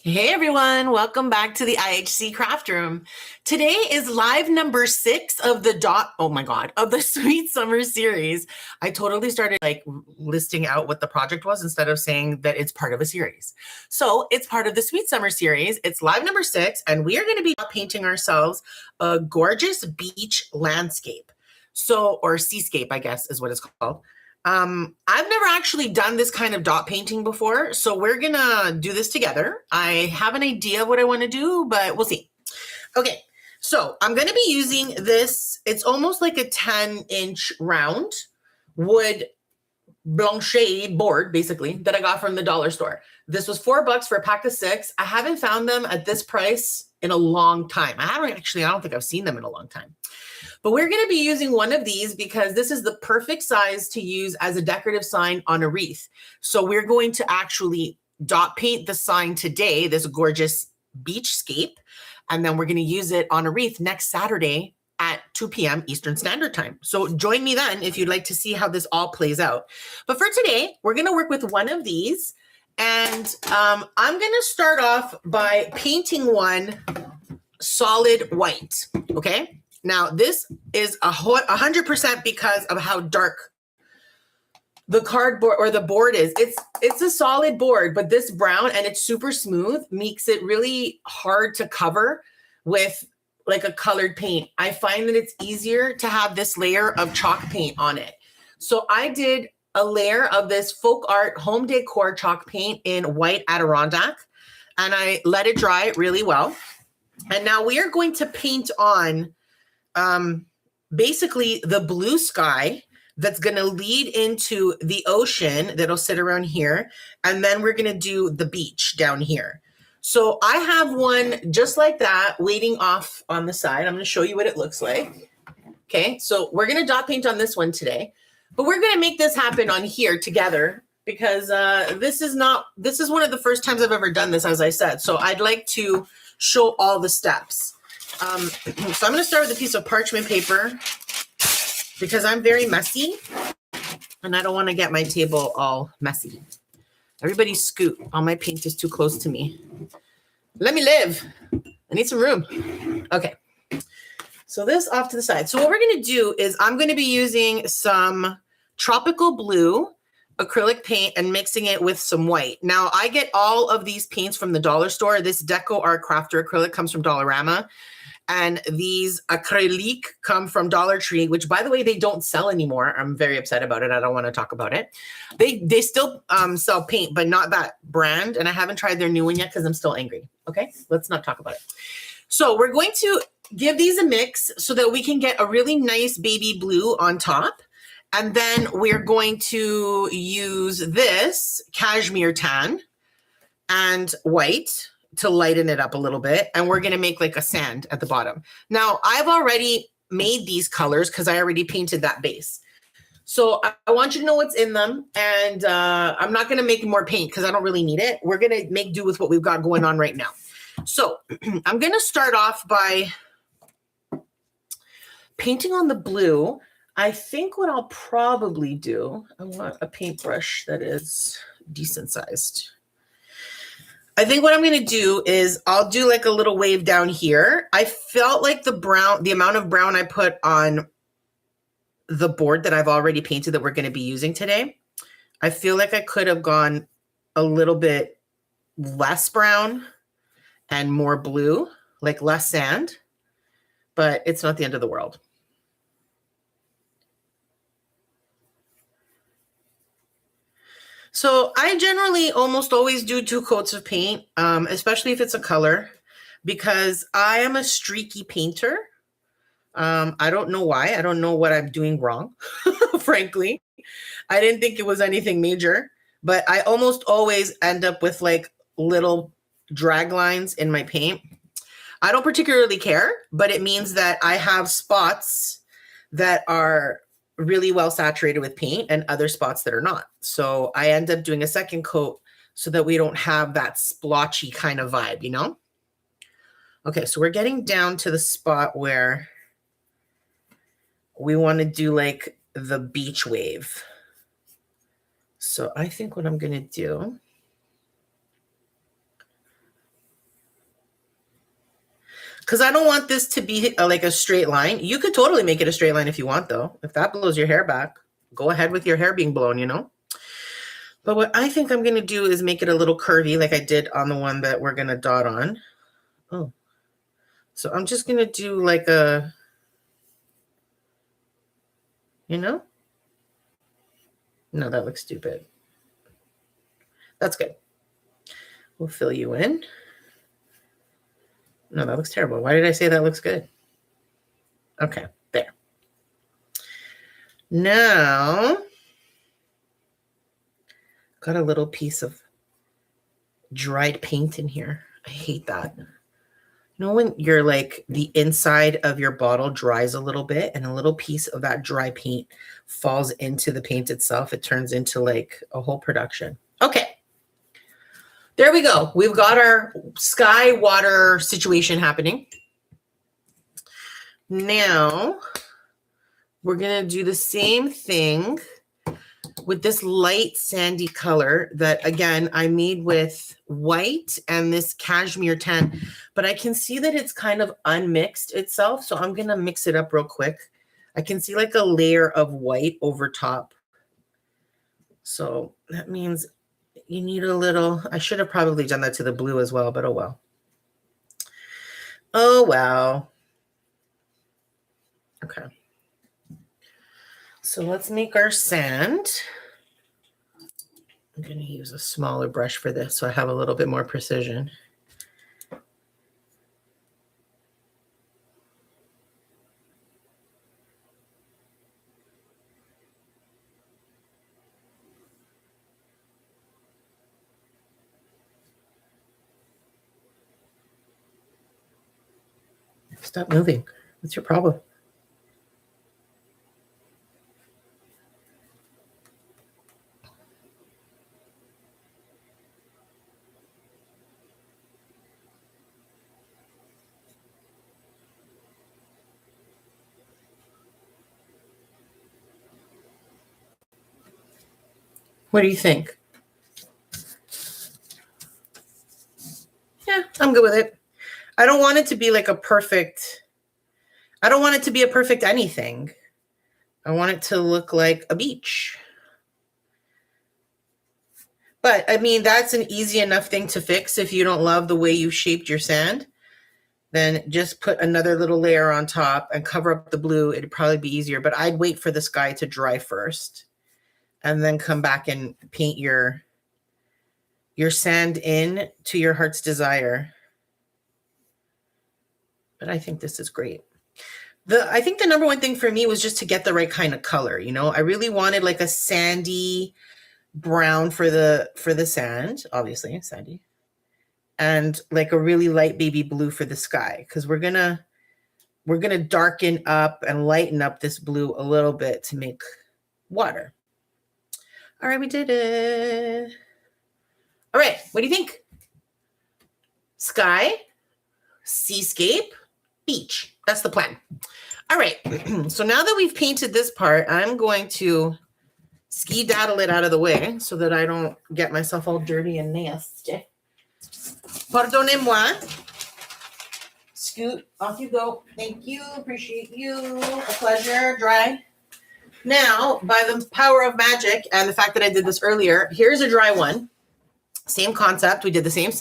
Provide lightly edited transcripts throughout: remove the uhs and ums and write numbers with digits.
Hey everyone, welcome back to the IHC Craft Room. Today is live number 6 of the Sweet Summer series. I totally started listing out what the project was instead of saying that it's part of a series. So it's part of the Sweet Summer series. It's live number 6, and we are going to be painting ourselves a gorgeous beach landscape. Or seascape, I guess is what it's called. I've never actually done this kind of dot painting before, so we're gonna do this together. I have an idea of what I want to do, but we'll see. Okay, so I'm gonna be using this. It's almost like a 10-inch round wood blanchet board, basically, that I got from the dollar store. This was $4 for a pack of 6. I haven't found them at this price in a long time. I don't think I've seen them in a long time. But we're going to be using one of these because this is the perfect size to use as a decorative sign on a wreath. So we're going to actually dot paint the sign today, this gorgeous beachscape, and then we're going to use it on a wreath next Saturday at 2 p.m. Eastern Standard Time. So join me then if you'd like to see how this all plays out. But for today, we're going to work with one of these. And I'm going to start off by painting one solid white, okay? Now, this is 100% because of how dark the cardboard or the board is. It's a solid board, but this brown, and it's super smooth, makes it really hard to cover with like a colored paint. I find that it's easier to have this layer of chalk paint on it. So I did a layer of this folk art home decor chalk paint in white Adirondack, and I let it dry really well. And now we are going to paint on basically the blue sky that's going to lead into the ocean that'll sit around here. And then we're going to do the beach down here. So I have one just like that waiting off on the side. I'm going to show you what it looks like. Okay, so we're going to dot paint on this one today, but we're going to make this happen on here together because this is one of the first times I've ever done this, as I said. So I'd like to show all the steps. So I'm going to start with a piece of parchment paper because I'm very messy and I don't want to get my table all messy. Everybody scoot. All my paint is too close to me. Let me live. I need some room. Okay. So this off to the side. So what we're going to do is I'm going to be using some tropical blue acrylic paint and mixing it with some white. Now I get all of these paints from the dollar store. This Deco Art Crafter acrylic comes from Dollarama. And these Acrylic come from Dollar Tree, which, by the way, they don't sell anymore. I'm very upset about it. I don't want to talk about it. They still sell paint, but not that brand. And I haven't tried their new one yet because I'm still angry. Okay, let's not talk about it. So we're going to give these a mix so that we can get a really nice baby blue on top. And then we're going to use this cashmere tan and white to lighten it up a little bit. And we're going to make like a sand at the bottom. Now, I've already made these colors because I already painted that base. So I want you to know what's in them. And I'm not going to make more paint because I don't really need it. We're going to make do with what we've got going on right now. So I'm going to start off by painting on the blue. I think what I'll probably do, I want a paintbrush that is decent sized. I think what I'm going to do is I'll do like a little wave down here. I felt like the amount of brown I put on the board that I've already painted that we're going to be using today, I feel like I could have gone a little bit less brown and more blue, like less sand, but it's not the end of the world. So I generally almost always do 2 coats of paint, especially if it's a color, because I am a streaky painter. I don't know why. I don't know what I'm doing wrong, frankly. I didn't think it was anything major, but I almost always end up with like little drag lines in my paint. I don't particularly care, but it means that I have spots that are really well saturated with paint and other spots that are not. So I end up doing a second coat so that we don't have that splotchy kind of vibe, you know? Okay, so we're getting down to the spot where we want to do like the beach wave. So I think what I'm going to do because I don't want this to be like a straight line. You could totally make it a straight line if you want, though. If that blows your hair back, go ahead with your hair being blown, you know? But what I think I'm going to do is make it a little curvy like I did on the one that we're going to dot on. Oh. So I'm just going to do like a, you know? No, that looks stupid. That's good. We'll fill you in. No, that looks terrible. Why did I say that looks good? Okay, there. Now, got a little piece of dried paint in here. I hate that. You know when you're like the inside of your bottle dries a little bit and a little piece of that dry paint falls into the paint itself, it turns into like a whole production. Okay. There we go. We've got our sky water situation happening. Now we're going to do the same thing with this light sandy color that, again, I made with white and this cashmere tan, but I can see that it's kind of unmixed itself. So I'm going to mix it up real quick. I can see like a layer of white over top. So that means you need a little, I should have probably done that to the blue as well, but oh well. Oh well. Okay. So let's make our sand. I'm going to use a smaller brush for this so I have a little bit more precision. Stop moving. What's your problem? What do you think? Yeah, I'm good with it. I don't want it to be like a perfect, I don't want it to be a perfect anything. I want it to look like a beach. But I mean, that's an easy enough thing to fix. If you don't love the way you shaped your sand, then just put another little layer on top and cover up the blue. It'd probably be easier, but I'd wait for the sky to dry first and then come back and paint your sand in to your heart's desire. But I think this is great. I think the number one thing for me was just to get the right kind of color. You know, I really wanted like a sandy brown for the sand, obviously sandy, and like a really light baby blue for the sky, because we're gonna darken up and lighten up this blue a little bit to make water. All right, we did it. All right, what do you think? Sky, seascape, beach. That's the plan. All right, so now that we've painted this part, I'm going to ski-daddle it out of the way so that I don't get myself all dirty and nasty. Pardonnez-moi. Scoot, off you go. Thank you, appreciate you. A pleasure, dry. Now, by the power of magic and the fact that I did this earlier, here's a dry one. Same concept, we did the same.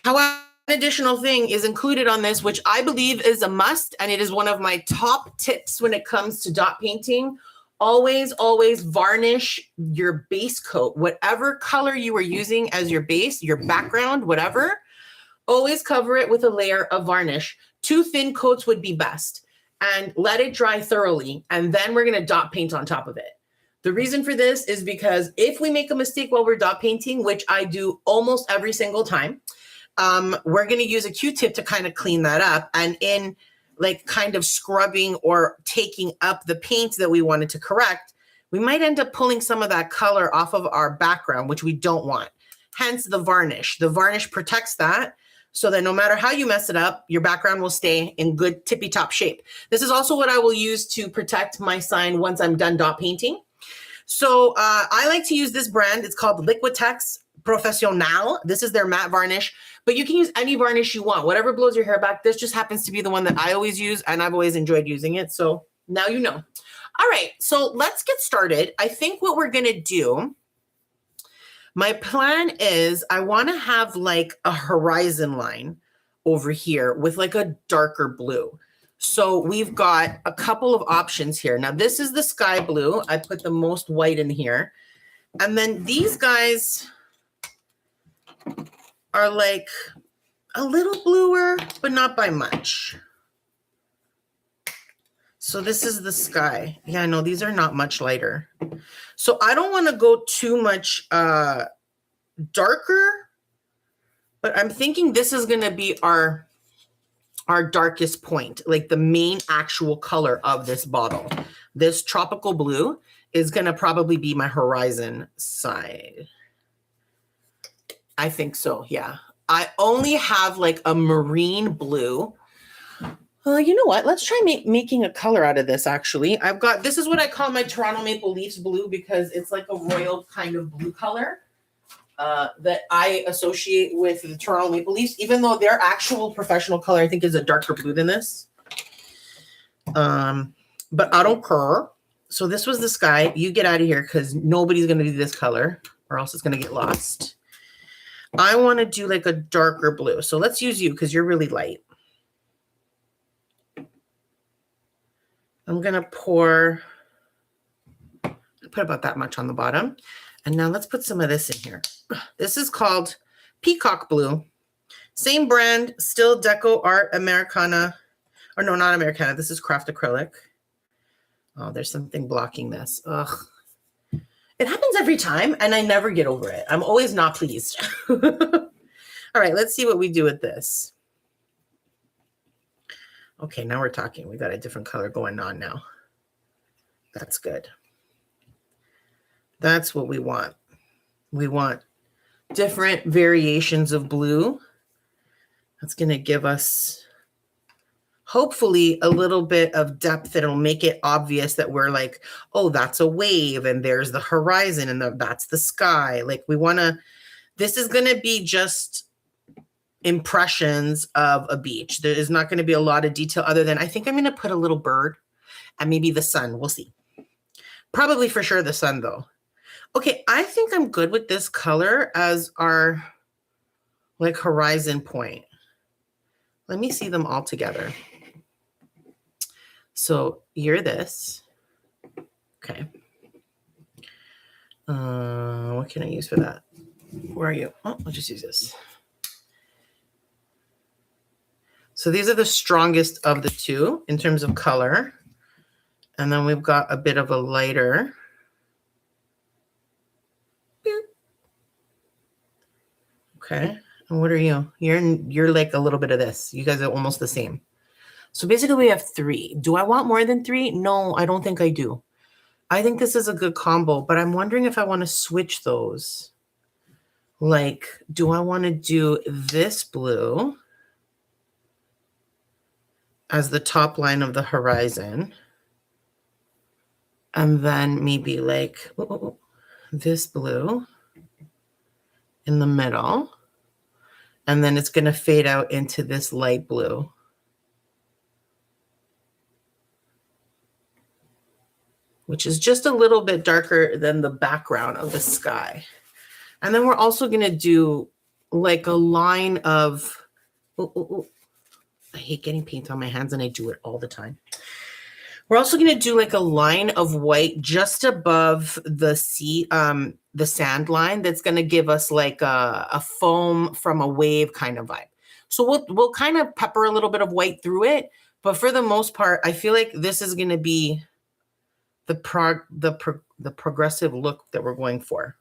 However, an additional thing is included on this, which I believe is a must, and it is one of my top tips when it comes to dot painting. Always, always varnish your base coat. Whatever color you are using as your base, your background, whatever, always cover it with a layer of varnish. 2 thin coats would be best. And let it dry thoroughly, and then we're going to dot paint on top of it. The reason for this is because if we make a mistake while we're dot painting, which I do almost every single time, we're going to use a Q-tip to kind of clean that up. And in like kind of scrubbing or taking up the paint that we wanted to correct, we might end up pulling some of that color off of our background, which we don't want. Hence the varnish. The varnish protects that so that no matter how you mess it up, your background will stay in good tippy-top shape. This is also what I will use to protect my sign once I'm done dot painting. So I like to use this brand. It's called Liquitex Professional. This is their matte varnish, but you can use any varnish you want, whatever blows your hair back. This just happens to be the one that I always use, and I've always enjoyed using it. So now you know. All right, so let's get started. I think what we're gonna do, my plan is I want to have like a horizon line over here with like a darker blue. So we've got a couple of options here. Now this is the sky blue. I put the most white in here. And then these guys are like a little bluer, but not by much. So this is the sky. Yeah, I know these are not much lighter. So I don't want to go too much darker, but I'm thinking this is going to be our darkest point, like the main actual color of this bottle. This tropical blue is going to probably be my horizon side. I think so, yeah. I only have like a marine blue. Well, you know what? Let's try making a color out of this, actually. I've got, this is what I call my Toronto Maple Leafs blue because it's like a royal kind of blue color that I associate with the Toronto Maple Leafs, even though their actual professional color, I think, is a darker blue than this. But I don't care. So this was the sky. You get out of here because nobody's going to do this color or else it's going to get lost. I want to do like a darker blue. So let's use you because you're really light. I'm going to put about that much on the bottom. And now let's put some of this in here. This is called Peacock Blue. Same brand, still Deco Art Americana. Or no, not Americana. This is Craft Acrylic. Oh, there's something blocking this. Ugh. It happens every time, and I never get over it. I'm always not pleased. All right, let's see what we do with this. Okay, now we're talking. We got a different color going on now. That's good. That's what we want. We want different variations of blue. That's going to give us, hopefully, a little bit of depth that'll make it obvious that we're like, oh, that's a wave, and there's the horizon, and that's the sky. Like we want to, this is going to be just impressions of a beach. There is not going to be a lot of detail other than I think I'm going to put a little bird and maybe the sun. We'll see. Probably for sure the sun though. Okay, I think I'm good with this color as our like horizon point. Let me see them all together. So you're this. Okay. What can I use for that? Where are you? Oh, I'll just use this. So these are the strongest of the two in terms of color. And then we've got a bit of a lighter. Okay. And what are you? You're like a little bit of this. You guys are almost the same. So basically we have three. Do I want more than three? No, I don't think I do. I think this is a good combo, but I'm wondering if I want to switch those. Like, do I want to do this blue as the top line of the horizon? And then maybe like this blue in the middle. And then it's going to fade out into this light blue. Which is just a little bit darker than the background of the sky. And then we're also going to do like a line of, I hate getting paint on my hands and I do it all the time. We're also going to do like a line of white just above the sand line that's going to give us like a foam from a wave kind of vibe. So we'll kind of pepper a little bit of white through it, but for the most part, I feel like this is going to be the progressive look that we're going for.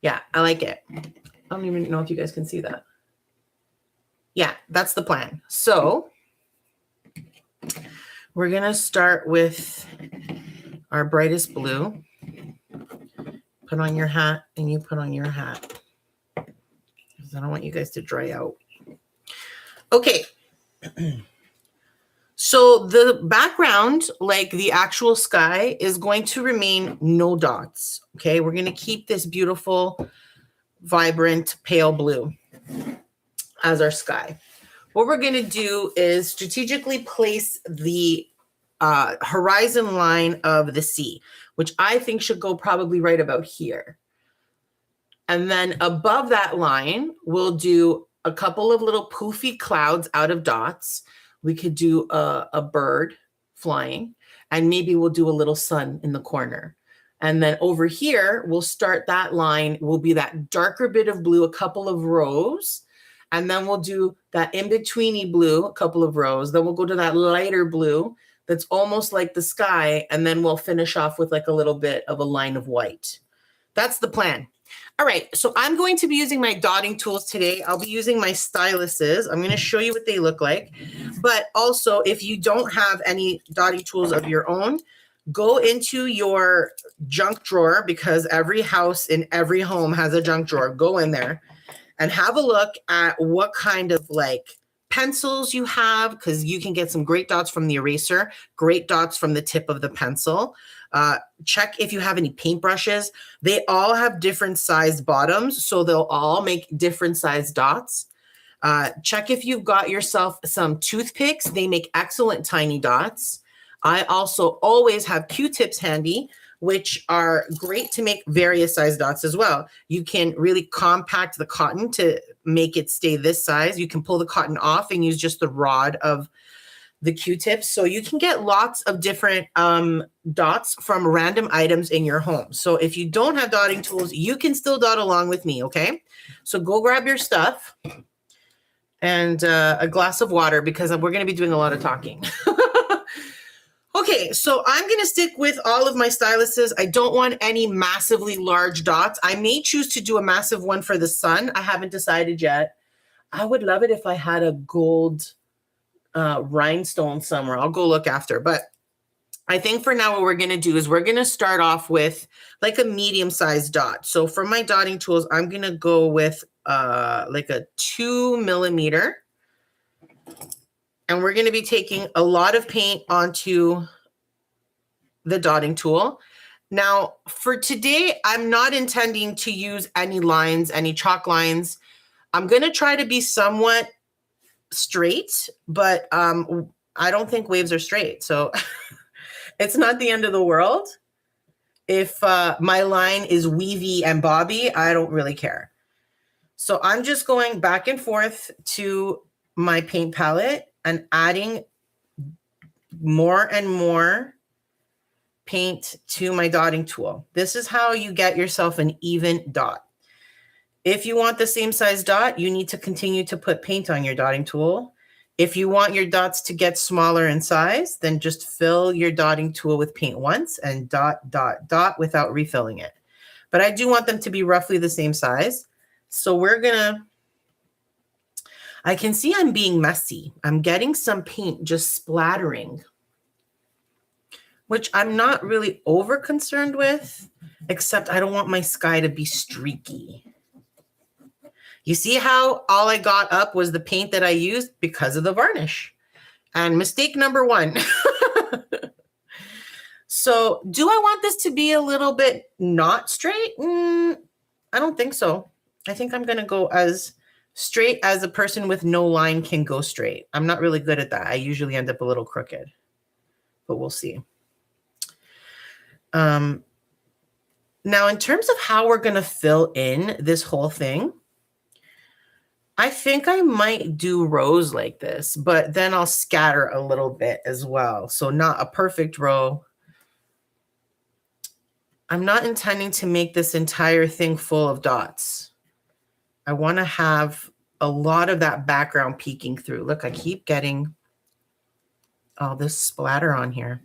Yeah, I like it. I don't even know if you guys can see that. Yeah, that's the plan. So we're going to start with our brightest blue. Put on your hat and you put on your hat. Because I don't want you guys to dry out. Okay. So the background, like the actual sky, is going to remain no dots. Okay, we're going to keep this beautiful vibrant pale blue as our sky. What we're going to do is strategically place the horizon line of the sea, which I think should go probably right about here. And then above that line, we'll do a couple of little poofy clouds out of dots. We could do a bird flying, and maybe we'll do a little sun in the corner. And then over here, we'll start that line, will be that darker bit of blue, a couple of rows. And then we'll do that in-betweeny blue, a couple of rows. Then we'll go to that lighter blue that's almost like the sky. And then we'll finish off with like a little bit of a line of white. That's the plan. All right, so I'm going to be using my dotting tools today. I'll be using my styluses. I'm going to show you what they look like. But also, if you don't have any dotting tools of your own, go into your junk drawer, because every house in every home has a junk drawer. Go in there and have a look at what kind of like pencils you have, because you can get some great dots from the eraser, great dots from the tip of the pencil. Check if you have any paintbrushes. They all have different sized bottoms, so they'll all make different sized dots. Check if you've got yourself some toothpicks. They make excellent tiny dots. I also always have Q-tips handy, which are great to make various size dots as well. You can really compact the cotton to make it stay this size. You can pull the cotton off and use just the rod of the Q-tips. So you can get lots of different dots from random items in your home. So if you don't have dotting tools, you can still dot along with me, okay? So go grab your stuff and a glass of water, because we're going to be doing a lot of talking. Okay, so I'm going to stick with all of my styluses. I don't want any massively large dots. I may choose to do a massive one for the sun. I haven't decided yet. I would love it if I had a gold rhinestone somewhere. I'll go look after. But I think for now what we're going to do is we're going to start off with like a medium-sized dot. So for my dotting tools, I'm going to go with like a 2 millimeter. And we're going to be taking a lot of paint onto the dotting tool. Now, for today, I'm not intending to use any lines, any chalk lines. I'm going to try to be somewhat straight, but I don't think waves are straight. So it's not the end of the world. If my line is weavy and bobby, I don't really care. So I'm just going back and forth to my paint palette and adding more and more paint to my dotting tool. This is how you get yourself an even dot. If you want the same size dot, you need to continue to put paint on your dotting tool. If you want your dots to get smaller in size, then just fill your dotting tool with paint once and dot, dot, dot without refilling it. But I do want them to be roughly the same size. So we're gonna, I can see I'm being messy. I'm getting some paint just splattering, which I'm not really over concerned with, except I don't want my sky to be streaky. You see how all I got up was the paint that I used because of the varnish. And mistake number one. So do I want this to be a little bit not straight? I don't think so. I think I'm going to go as straight as a person with no line can go straight. I'm not really good at that. I usually end up a little crooked, but we'll see. Now, in terms of how we're going to fill in this whole thing, I think I might do rows like this, but then I'll scatter a little bit as well. So not a perfect row. I'm not intending to make this entire thing full of dots. I want to have a lot of that background peeking through. Look, I keep getting all this splatter on here.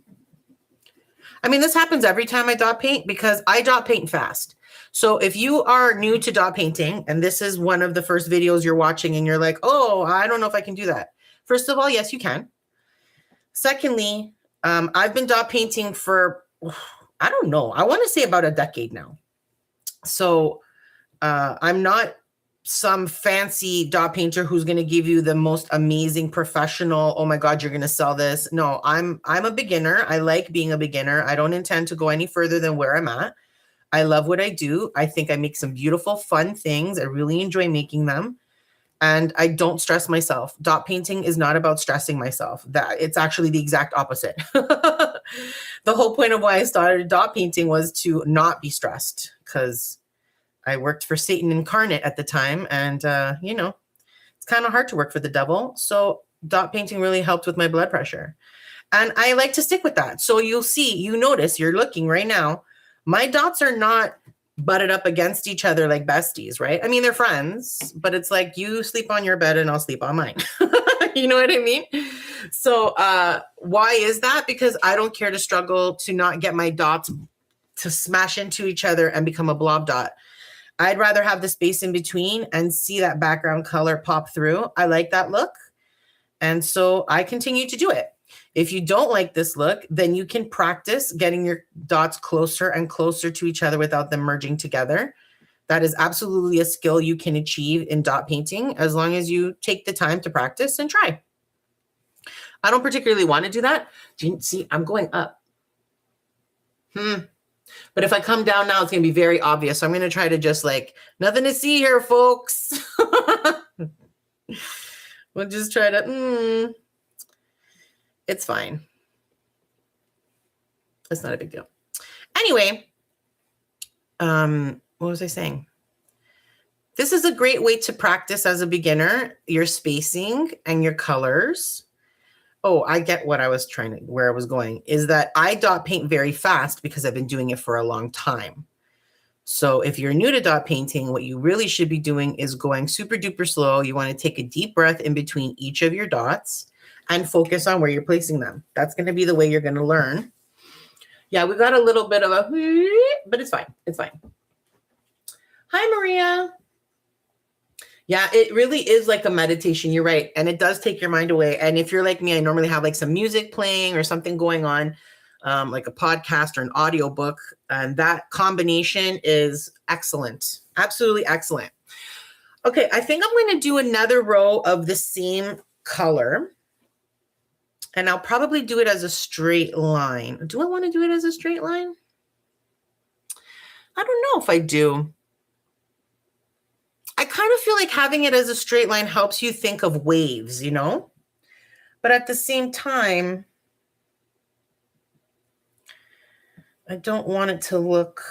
I mean, this happens every time I dot paint because I dot paint fast. So if you are new to dot painting and this is one of the first videos you're watching and you're like, oh, I don't know if I can do that. First of all, yes, you can. Secondly, I've been dot painting for, I don't know, I want to say about a decade now. So I'm not some fancy dot painter who's going to give you the most amazing professional, oh my God, you're going to sell this. No, I'm a beginner. I like being a beginner. I don't intend to go any further than where I'm at. I love what I do. I think I make some beautiful, fun things. I really enjoy making them. And I don't stress myself. Dot painting is not about stressing myself. That it's actually the exact opposite. The whole point of why I started dot painting was to not be stressed, because I worked for Satan incarnate at the time. And, you know, it's kind of hard to work for the devil. So dot painting really helped with my blood pressure. And I like to stick with that. So you'll see, you notice, you're looking right now, my dots are not butted up against each other like besties, right? I mean, they're friends, but it's like you sleep on your bed and I'll sleep on mine. You know what I mean? So why is that? Because I don't care to struggle to not get my dots to smash into each other and become a blob dot. I'd rather have the space in between and see that background color pop through. I like that look. And so I continue to do it. If you don't like this look, then you can practice getting your dots closer and closer to each other without them merging together. That is absolutely a skill you can achieve in dot painting as long as you take the time to practice and try. I don't particularly want to do that. Do you see, I'm going up. But if I come down now, it's going to be very obvious. So I'm going to try to just like, nothing to see here, folks. We'll just try to, it's fine. It's not a big deal. Anyway, what was I saying? This is a great way to practice as a beginner, your spacing and your colors. Oh, I get what I was trying to, where I was going, is that I dot paint very fast because I've been doing it for a long time. So if you're new to dot painting, what you really should be doing is going super duper slow. You want to take a deep breath in between each of your dots and focus on where you're placing them. That's going to be the way you're going to learn. Yeah, we got a little bit of a, but it's fine. It's fine. Hi, Maria. Yeah, it really is like a meditation. You're right. And it does take your mind away. And if you're like me, I normally have like some music playing or something going on, like a podcast or an audiobook. And that combination is excellent. Absolutely excellent. Okay, I think I'm going to do another row of the same color. And I'll probably do it as a straight line. Do I want to do it as a straight line? I don't know if I do. I kind of feel like having it as a straight line helps you think of waves, you know? But at the same time, I don't want it to look,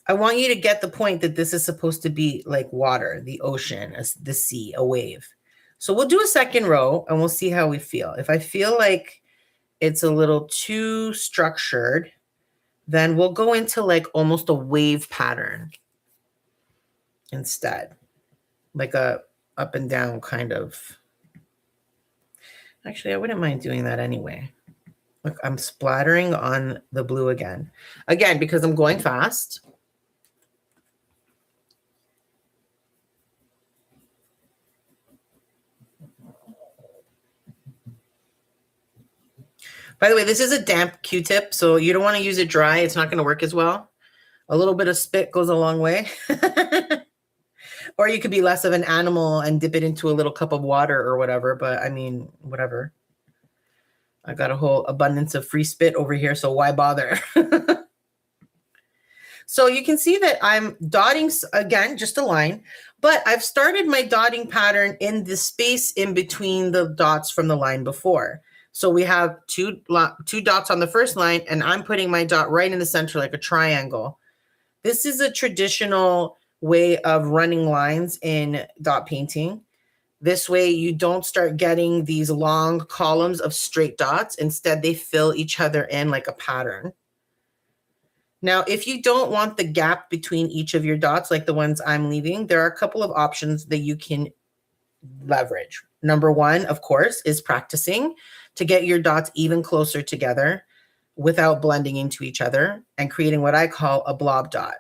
I want you to get the point that this is supposed to be like water, the ocean, the sea, a wave. So we'll do a second row and we'll see how we feel. If I feel like it's a little too structured, then we'll go into like almost a wave pattern instead, like a up and down kind of. Actually, I wouldn't mind doing that anyway. Look, I'm splattering on the blue again. Again, because I'm going fast. By the way, this is a damp Q-tip, so you don't want to use it dry. It's not going to work as well. A little bit of spit goes a long way. Or you could be less of an animal and dip it into a little cup of water or whatever. But I mean, whatever. I got a whole abundance of free spit over here, so why bother? So you can see that I'm dotting, again, just a line. But I've started my dotting pattern in the space in between the dots from the line before. So we have two dots on the first line, and I'm putting my dot right in the center like a triangle. This is a traditional way of running lines in dot painting. This way you don't start getting these long columns of straight dots. Instead, they fill each other in like a pattern. Now, if you don't want the gap between each of your dots, like the ones I'm leaving, there are a couple of options that you can leverage. Number one, of course, is practicing to get your dots even closer together without blending into each other and creating what I call a blob dot.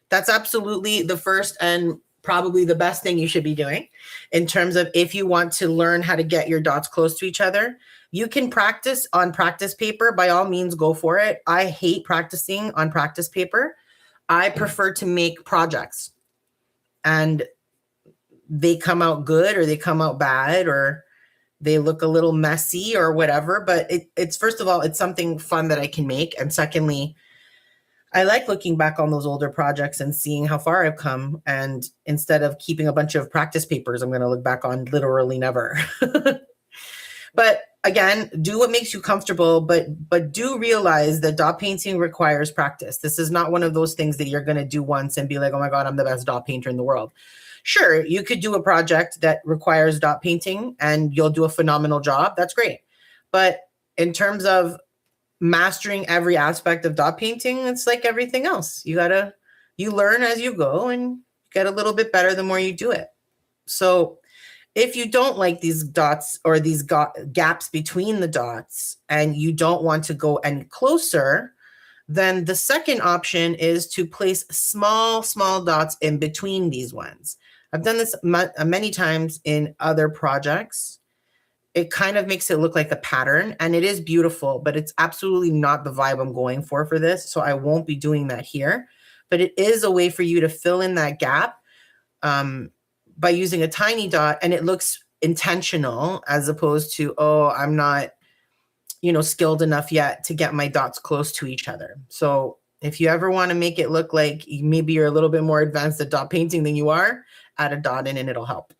That's absolutely the first and probably the best thing you should be doing in terms of if you want to learn how to get your dots close to each other. You can practice on practice paper. By all means, go for it. I hate practicing on practice paper. I prefer to make projects, and they come out good or they come out bad or they look a little messy or whatever. But it's first of all, it's something fun that I can make. And secondly, I like looking back on those older projects and seeing how far I've come. And instead of keeping a bunch of practice papers, I'm going to look back on literally never. But again, do what makes you comfortable, but do realize that dot painting requires practice. This is not one of those things that you're going to do once and be like, oh my God, I'm the best dot painter in the world. Sure, you could do a project that requires dot painting and you'll do a phenomenal job. That's great. But in terms of mastering every aspect of dot painting, it's like everything else. You learn as you go and get a little bit better the more you do it. So if you don't like these dots or these gaps between the dots and you don't want to go any closer, then the second option is to place small dots in between these ones. I've done this many times in other projects. It kind of makes it look like a pattern, and it is beautiful, but it's absolutely not the vibe I'm going for this. So I won't be doing that here, but it is a way for you to fill in that gap by using a tiny dot, and it looks intentional as opposed to, oh, I'm not, skilled enough yet to get my dots close to each other. So if you ever want to make it look like maybe you're a little bit more advanced at dot painting than you are, add a dot in and it'll help.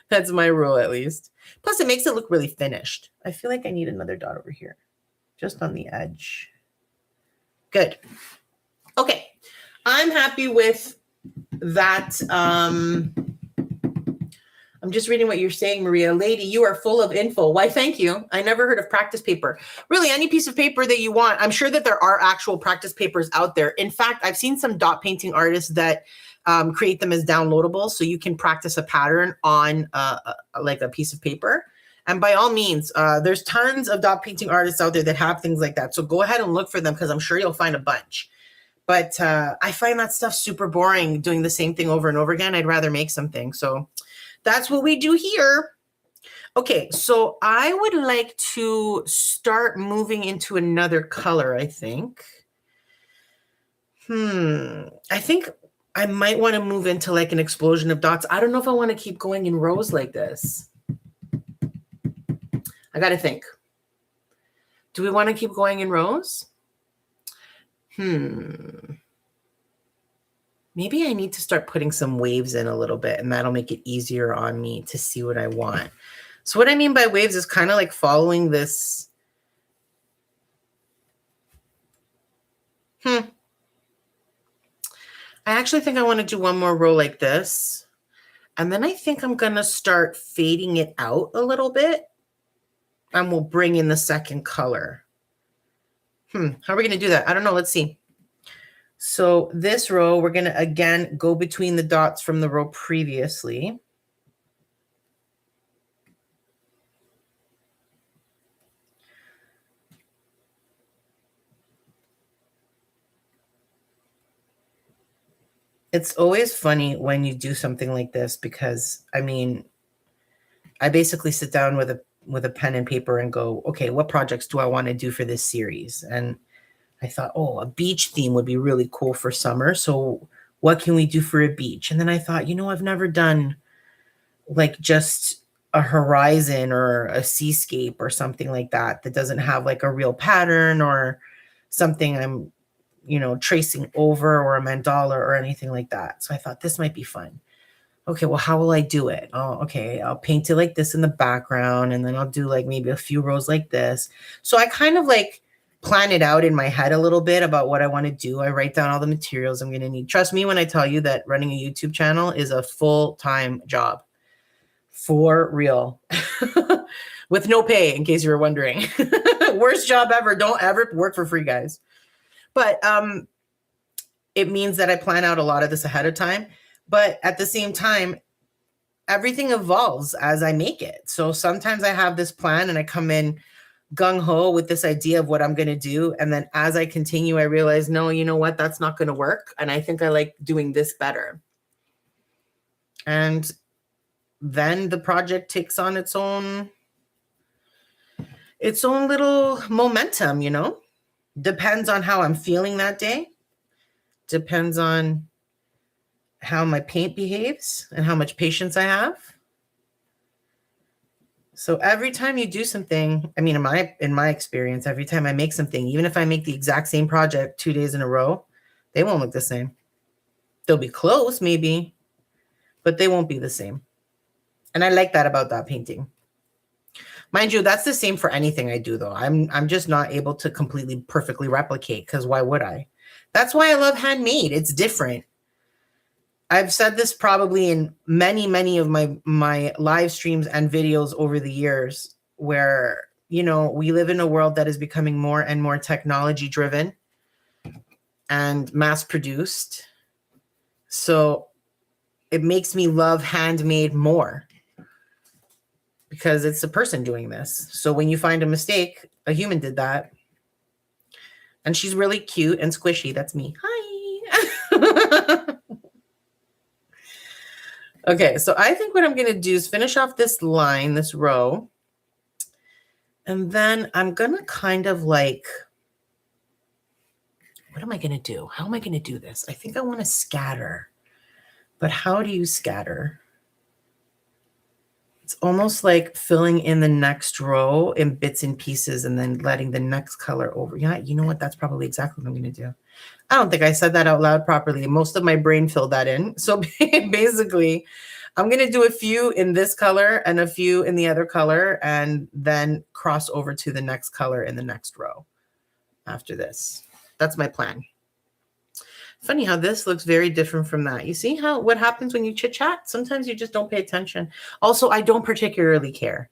That's my rule, at least. Plus, it makes it look really finished. I feel like I need another dot over here, just on the edge. Good. Okay. I'm happy with that. I'm just reading what you're saying, Maria. Lady, you are full of info. Why, thank you. I never heard of practice paper. Really, any piece of paper that you want. I'm sure that there are actual practice papers out there. In fact, I've seen some dot painting artists that create them as downloadable, so you can practice a pattern on like a piece of paper. And by all means, there's tons of dot painting artists out there that have things like that. So go ahead and look for them, because I'm sure you'll find a bunch. But I find that stuff super boring, doing the same thing over and over again. I'd rather make something. So that's what we do here. Okay, so I would like to start moving into another color, I think. I think I might want to move into like an explosion of dots. I don't know if I want to keep going in rows like this. I got to think. Do we want to keep going in rows? Maybe I need to start putting some waves in a little bit, and that'll make it easier on me to see what I want. So what I mean by waves is kind of like following this. I actually think I want to do one more row like this. And then I think I'm going to start fading it out a little bit. And we'll bring in the second color. How are we going to do that? I don't know. Let's see. So this row, we're going to, again, go between the dots from the row previously. It's always funny when you do something like this, because, I mean, I basically sit down with a pen and paper and go, okay, what projects do I want to do for this series? And I thought, oh, a beach theme would be really cool for summer. So what can we do for a beach? And then I thought, I've never done like just a horizon or a seascape or something like that doesn't have like a real pattern or something I'm, tracing over, or a mandala or anything like that. So I thought this might be fun. Okay, well, how will I do it? Oh, okay, I'll paint it like this in the background, and then I'll do like maybe a few rows like this. So I kind of like plan it out in my head a little bit about what I want to do. I write down all the materials I'm going to need. Trust me when I tell you that running a YouTube channel is a full-time job. For real. With no pay, in case you were wondering. Worst job ever. Don't ever work for free, guys. But it means that I plan out a lot of this ahead of time. But at the same time, everything evolves as I make it. So sometimes I have this plan and I come in gung-ho with this idea of what I'm going to do. And then as I continue, I realize, no, you know what? That's not going to work. And I think I like doing this better. And then the project takes on its own little momentum, Depends on how I'm feeling that day. Depends on how my paint behaves and how much patience I have. So every time you do something, I mean, in my experience, every time I make something, even if I make the exact same project 2 days in a row, they won't look the same. They'll be close, maybe, but they won't be the same. And I like that about that painting. Mind you, that's the same for anything I do, though. I'm just not able to completely perfectly replicate, because why would I? That's why I love handmade. It's different. I've said this probably in many of my live streams and videos over the years, where, you know, we live in a world that is becoming more and more technology driven and mass produced. So it makes me love handmade more, because it's a person doing this. So when you find a mistake, a human did that. And she's really cute and squishy. That's me. Hi. Okay, so I think what I'm going to do is finish off this line, this row. And then I'm going to kind of like, what am I going to do? How am I going to do this? I think I want to scatter. But how do you scatter? It's almost like filling in the next row in bits and pieces and then letting the next color over. Yeah, you know what? That's probably exactly what I'm going to do. I don't think I said that out loud properly. Most of my brain filled that in. So basically, I'm going to do a few in this color and a few in the other color, and then cross over to the next color in the next row after this. That's my plan. Funny how this looks very different from that. You see how what happens when you chit chat? Sometimes you just don't pay attention. Also, I don't particularly care.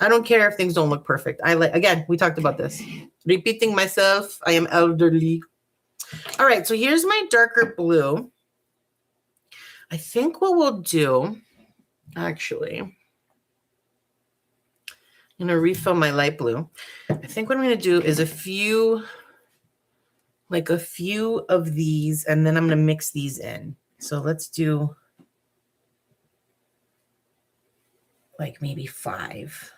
I don't care if things don't look perfect. I like, again, we talked about this. Repeating myself, I am elderly. All right, so here's my darker blue. I think what we'll do, actually, I'm going to refill my light blue. I think what I'm going to do is a few of these, and then I'm going to mix these in. So let's do like maybe 5.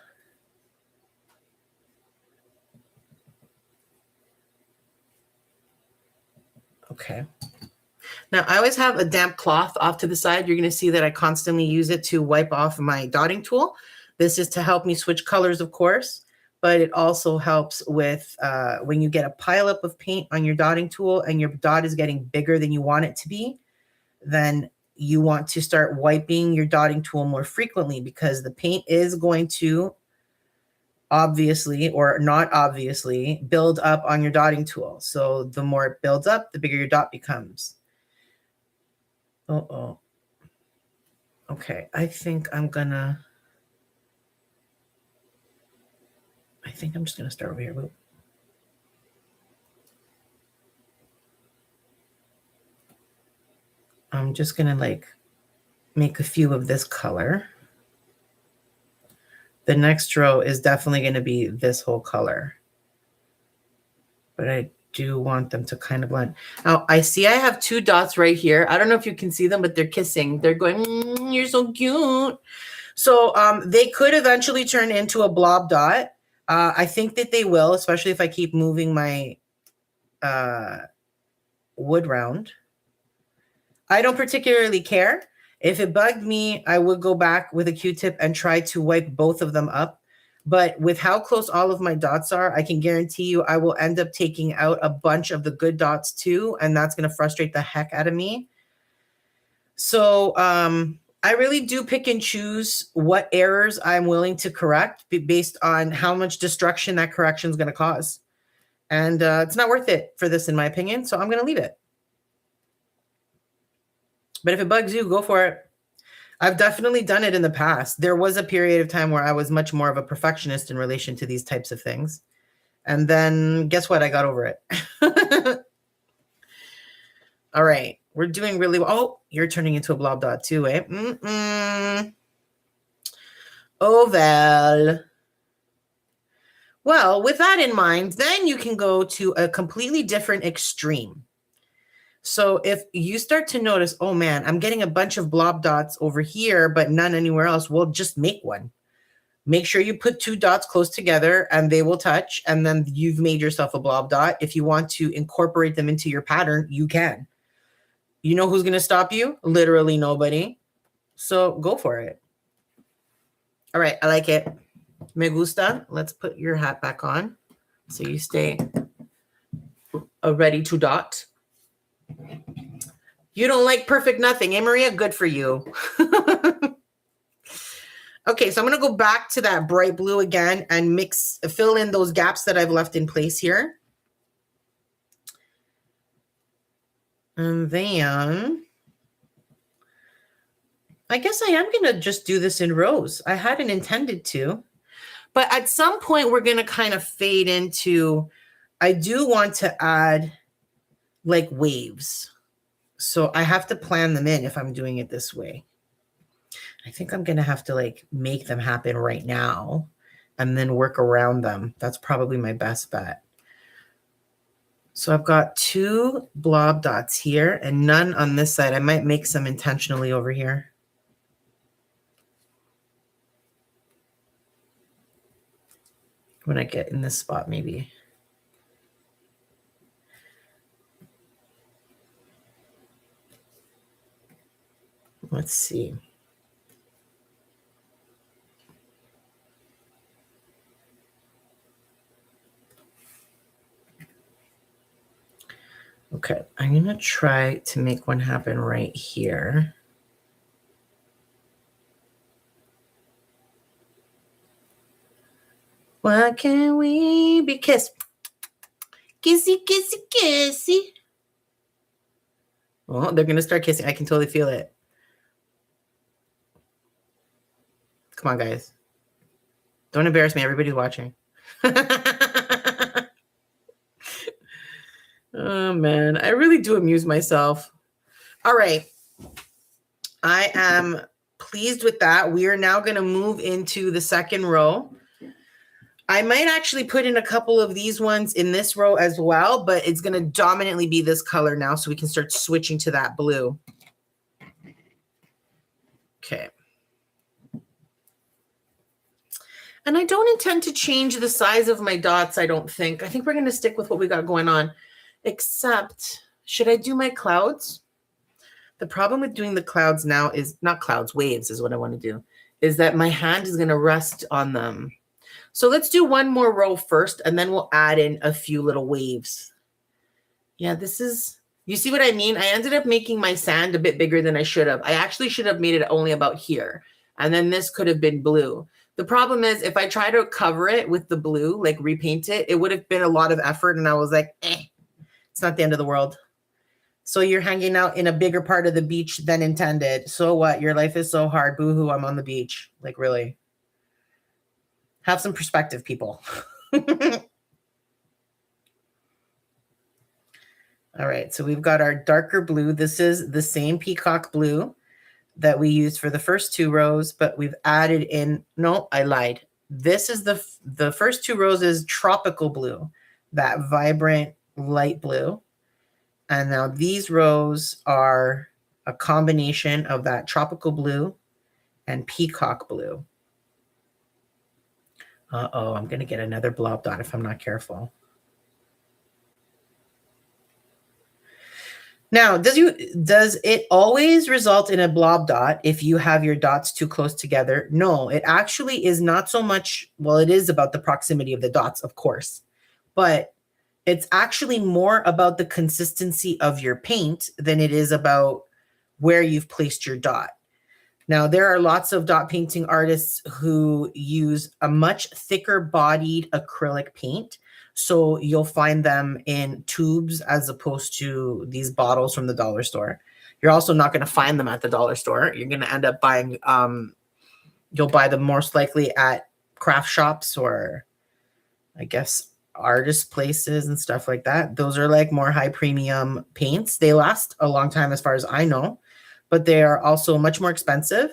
Okay. Now I always have a damp cloth off to the side. You're going to see that I constantly use it to wipe off my dotting tool. This is to help me switch colors, of course, but it also helps with when you get a pileup of paint on your dotting tool and your dot is getting bigger than you want it to be, then you want to start wiping your dotting tool more frequently, because the paint is going to obviously or not obviously build up on your dotting tool. So the more it builds up, the bigger your dot becomes. Uh-oh. Okay, I think I'm just gonna start over here. I'm just gonna like make a few of this color. The next row is definitely going to be this whole color, but I do want them to kind of blend. Now I see I have 2 dots right here. I don't know if you can see them, but they're kissing. They're going, you're so cute. So they could eventually turn into a blob dot. I think that they will, especially if I keep moving my wood round. I don't particularly care. If it bugged me, I would go back with a Q-tip and try to wipe both of them up. But with how close all of my dots are, I can guarantee you I will end up taking out a bunch of the good dots too, and that's going to frustrate the heck out of me. So I really do pick and choose what errors I'm willing to correct based on how much destruction that correction is going to cause. And it's not worth it for this, in my opinion, so I'm going to leave it. But if it bugs you, go for it. I've definitely done it in the past. There was a period of time where I was much more of a perfectionist in relation to these types of things. And then guess what? I got over it. All right. We're doing really well. Oh, you're turning into a blob dot too, eh? Oh, well, with that in mind, then you can go to a completely different extreme. So if you start to notice, oh man, I'm getting a bunch of blob dots over here, but none anywhere else, well, just make one. Make sure you put 2 dots close together and they will touch, and then you've made yourself a blob dot. If you want to incorporate them into your pattern, you can. You know who's going to stop you? Literally nobody. So go for it. All right, I like it. Me gusta. Let's put your hat back on so you stay ready to dot. You don't like perfect nothing, eh, Maria? Good for you. Okay, so I'm going to go back to that bright blue again and fill in those gaps that I've left in place here. And then I guess I am going to just do this in rows. I hadn't intended to, but at some point we're going to kind of fade into, I do want to add like waves. So I have to plan them in if I'm doing it this way. I think I'm going to have to like make them happen right now and then work around them. That's probably my best bet. So I've got 2 blob dots here and none on this side. I might make some intentionally over here. When I get in this spot, maybe. Let's see. Okay, I'm going to try to make one happen right here. Why can't we be kissed? Kissy, kissy, kissy. Oh, they're going to start kissing. I can totally feel it. Come on, guys. Don't embarrass me. Everybody's watching. Oh, man. I really do amuse myself. All right. I am pleased with that. We are now going to move into the second row. I might actually put in a couple of these ones in this row as well, but it's going to dominantly be this color now so we can start switching to that blue. Okay. And I don't intend to change the size of my dots, I don't think. I think we're going to stick with what we got going on. Except, should I do my clouds? The problem with doing the clouds now is, not clouds, waves is what I want to do, is that my hand is going to rest on them. So let's do one more row first, and then we'll add in a few little waves. Yeah, this is, you see what I mean? I ended up making my sand a bit bigger than I should have. I actually should have made it only about here. And then this could have been blue. The problem is if I try to cover it with the blue, like repaint it, it would have been a lot of effort. And I was like, it's not the end of the world. So you're hanging out in a bigger part of the beach than intended. So what? Your life is so hard. Boo-hoo, I'm on the beach. Like, really? Have some perspective, people. All right, so we've got our darker blue. This is the same peacock blue that we used for the first 2 rows, but we've added in, no, I lied. This is the first 2 rows is tropical blue, that vibrant light blue. And now these rows are a combination of that tropical blue and peacock blue. Uh-oh, I'm going to get another blob dot if I'm not careful. Now, does it always result in a blob dot if you have your dots too close together? No, it actually is not so much, well, it is about the proximity of the dots, of course, but it's actually more about the consistency of your paint than it is about where you've placed your dot. Now, there are lots of dot painting artists who use a much thicker bodied acrylic paint. So you'll find them in tubes as opposed to these bottles from the dollar store. You're also not going to find them at the dollar store. You're going to end up buying, you'll buy them most likely at craft shops or I guess artist places and stuff like that. Those are like more high premium paints. They last a long time as far as I know, but they are also much more expensive.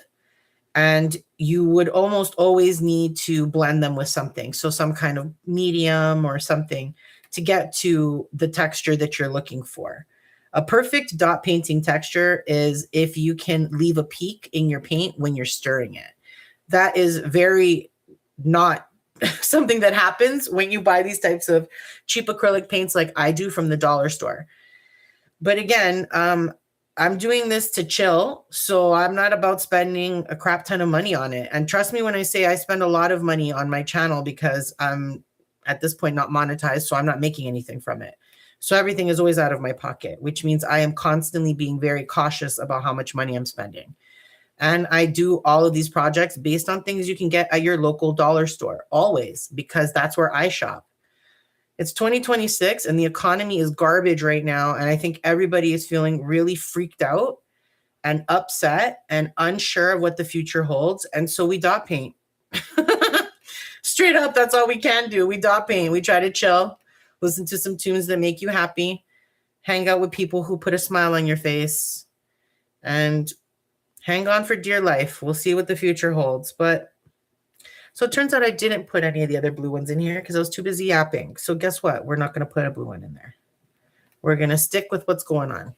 And you would almost always need to blend them with something. So some kind of medium or something to get to the texture that you're looking for. A perfect dot painting texture is if you can leave a peak in your paint when you're stirring it. That is very not something that happens when you buy these types of cheap acrylic paints like I do from the dollar store. But again, I'm doing this to chill, so I'm not about spending a crap ton of money on it. And trust me when I say I spend a lot of money on my channel because I'm at this point not monetized, so I'm not making anything from it. So everything is always out of my pocket, which means I am constantly being very cautious about how much money I'm spending. And I do all of these projects based on things you can get at your local dollar store, always, because that's where I shop. It's 2026 and the economy is garbage right now. And I think everybody is feeling really freaked out and upset and unsure of what the future holds. And so we dot paint. Straight up, that's all we can do. We dot paint. We try to chill, listen to some tunes that make you happy, hang out with people who put a smile on your face, and hang on for dear life. We'll see what the future holds. But so it turns out I didn't put any of the other blue ones in here because I was too busy yapping. So guess what? We're not going to put a blue one in there. We're going to stick with what's going on.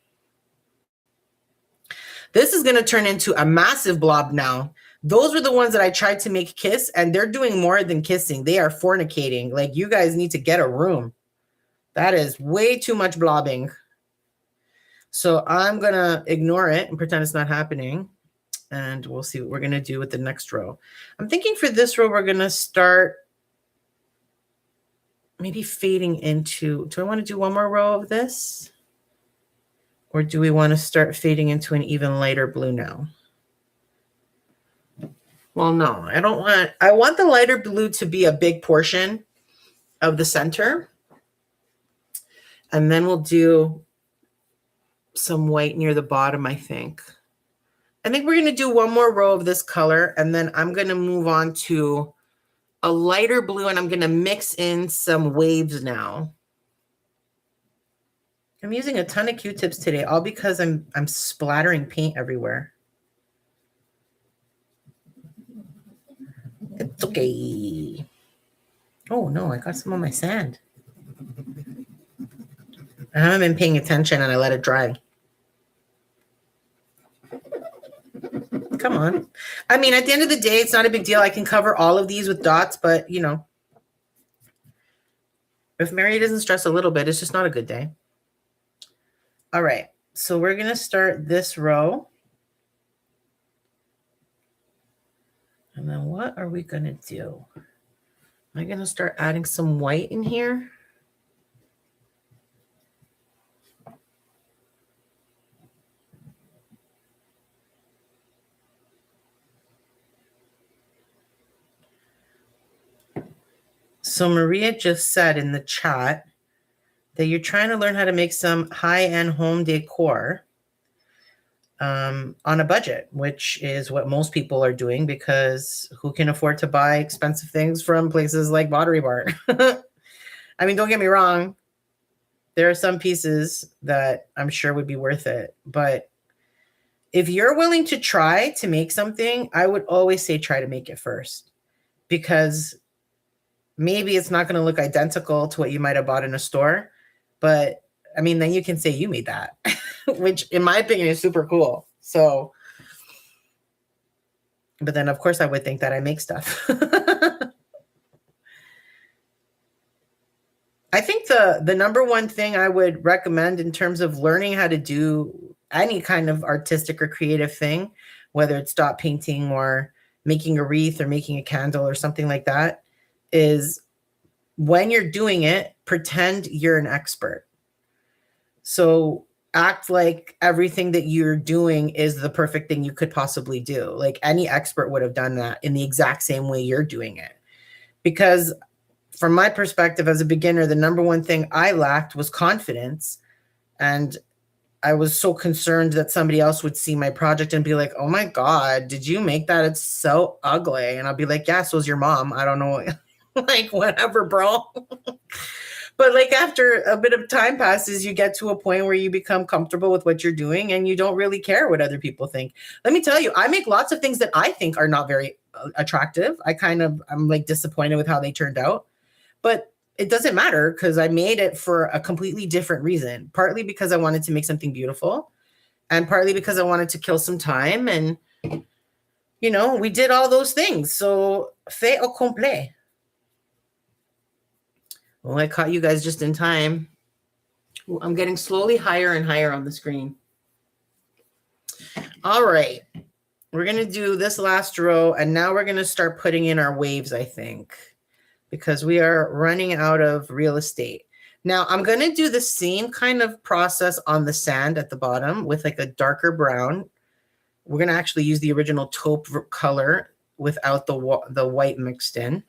This is going to turn into a massive blob now. Those were the ones that I tried to make kiss, and they're doing more than kissing. They are fornicating. Like, you guys need to get a room. That is way too much blobbing. So I'm going to ignore it and pretend it's not happening. And we'll see what we're going to do with the next row. I'm thinking for this row, we're going to start maybe fading into, do I want to do one more row of this? Or do we want to start fading into an even lighter blue now? Well, no, I don't want, I want the lighter blue to be a big portion of the center. And then we'll do some white near the bottom, I think. I think we're going to do one more row of this color, and then I'm going to move on to a lighter blue, and I'm going to mix in some waves now. I'm using a ton of Q-tips today, all because I'm splattering paint everywhere. It's okay. Oh, no, I got some on my sand. I haven't been paying attention, and I let it dry. Come on. I mean, at the end of the day, it's not a big deal. I can cover all of these with dots, but, you know, if Mary doesn't stress a little bit, it's just not a good day. All right. So we're going to start this row. And then what are we going to do? Am I going to start adding some white in here? So Maria just said in the chat that you're trying to learn how to make some high-end home decor on a budget, which is what most people are doing because who can afford to buy expensive things from places like Pottery Barn? I mean, don't get me wrong. There are some pieces that I'm sure would be worth it. But if you're willing to try to make something, I would always say try to make it first, because maybe it's not going to look identical to what you might have bought in a store. But I mean, then you can say you made that, which in my opinion is super cool. So, but then of course I would think that I make stuff. I think the number one thing I would recommend in terms of learning how to do any kind of artistic or creative thing, whether it's dot painting or making a wreath or making a candle or something like that, is when you're doing it, pretend you're an expert. So act like everything that you're doing is the perfect thing you could possibly do. Like any expert would have done that in the exact same way you're doing it. Because from my perspective as a beginner, the number one thing I lacked was confidence. And I was so concerned that somebody else would see my project and be like, oh my God, did you make that? It's so ugly. And I'll be like, yeah, so is your mom. I don't know. Like, whatever, bro. But like after a bit of time passes, you get to a point where you become comfortable with what you're doing and you don't really care what other people think. Let me tell you, I make lots of things that I think are not very attractive. I'm like disappointed with how they turned out, but it doesn't matter because I made it for a completely different reason. Partly because I wanted to make something beautiful and partly because I wanted to kill some time. And, you know, we did all those things. So fait au complet. Well, I caught you guys just in time. I'm getting slowly higher and higher on the screen. All right. We're going to do this last row, and now we're going to start putting in our waves, I think, because we are running out of real estate. Now, I'm going to do the same kind of process on the sand at the bottom with like a darker brown. We're going to actually use the original taupe color without the white mixed in.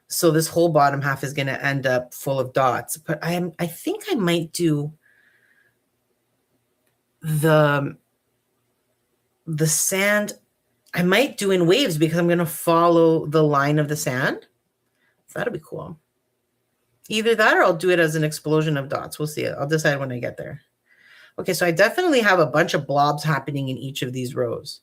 So this whole bottom half is going to end up full of dots. But I think I might do the sand, I might do in waves because I'm going to follow the line of the sand. So that'll be cool. Either that or I'll do it as an explosion of dots. We'll see. I'll decide when I get there. Okay, so I definitely have a bunch of blobs happening in each of these rows.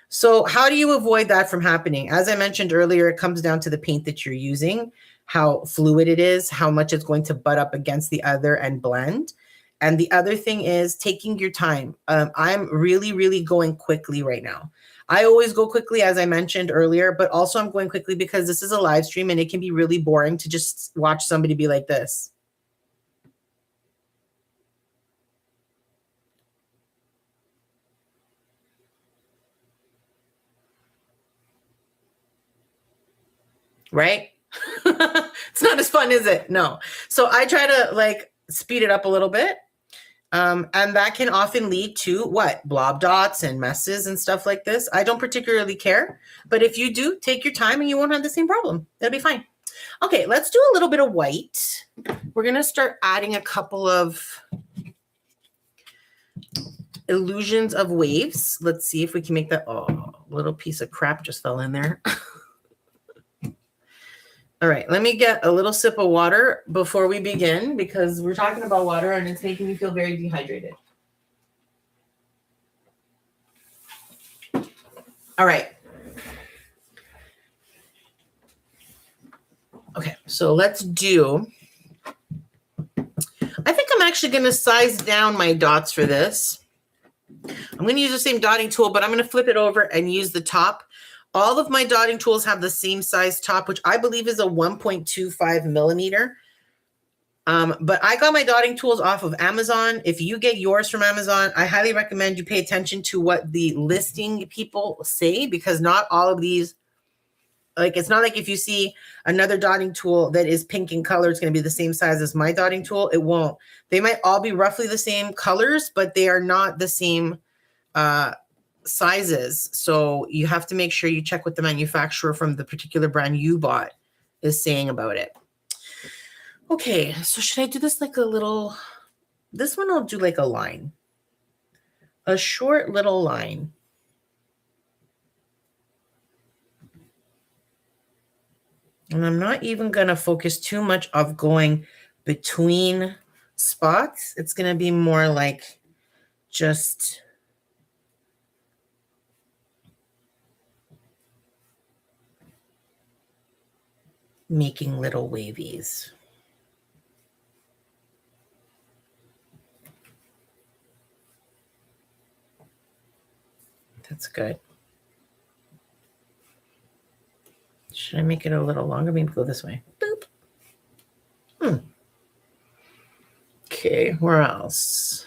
So how do you avoid that from happening? As I mentioned earlier, it comes down to the paint that you're using, how fluid it is, how much it's going to butt up against the other and blend. And the other thing is taking your time. I'm really, really going quickly right now. I always go quickly, as I mentioned earlier, but also I'm going quickly because this is a live stream and it can be really boring to just watch somebody be like this. Right? It's not as fun, is it? No. So I try to like speed it up a little bit. And that can often lead to what? Blob dots and messes and stuff like this. I don't particularly care, but if you do, take your time and you won't have the same problem. That'll be fine. Okay, let's do a little bit of white. We're going to start adding a couple of illusions of waves. Let's see if we can make that. Oh, a little piece of crap just fell in there. All right, let me get a little sip of water before we begin because we're talking about water and it's making me feel very dehydrated. All right. Okay, so let's do, I think I'm actually going to size down my dots for this. I'm going to use the same dotting tool, but I'm going to flip it over and use the top. All of my dotting tools have the same size top, which I believe is a 1.25 millimeter. But I got my dotting tools off of Amazon. If you get yours from Amazon, I highly recommend you pay attention to what the listing people say, because not all of these, like, it's not like if you see another dotting tool that is pink in color, it's going to be the same size as my dotting tool. It won't. They might all be roughly the same colors, but they are not the same sizes. So you have to make sure you check what the manufacturer from the particular brand you bought is saying about it. Okay, so should I do this like a little, this one I'll do like a line, a short little line. And I'm not even going to focus too much of going between spots. It's going to be more like just making little wavies. That's good. Should I make it a little longer? Maybe go this way. Boop. Okay, where else?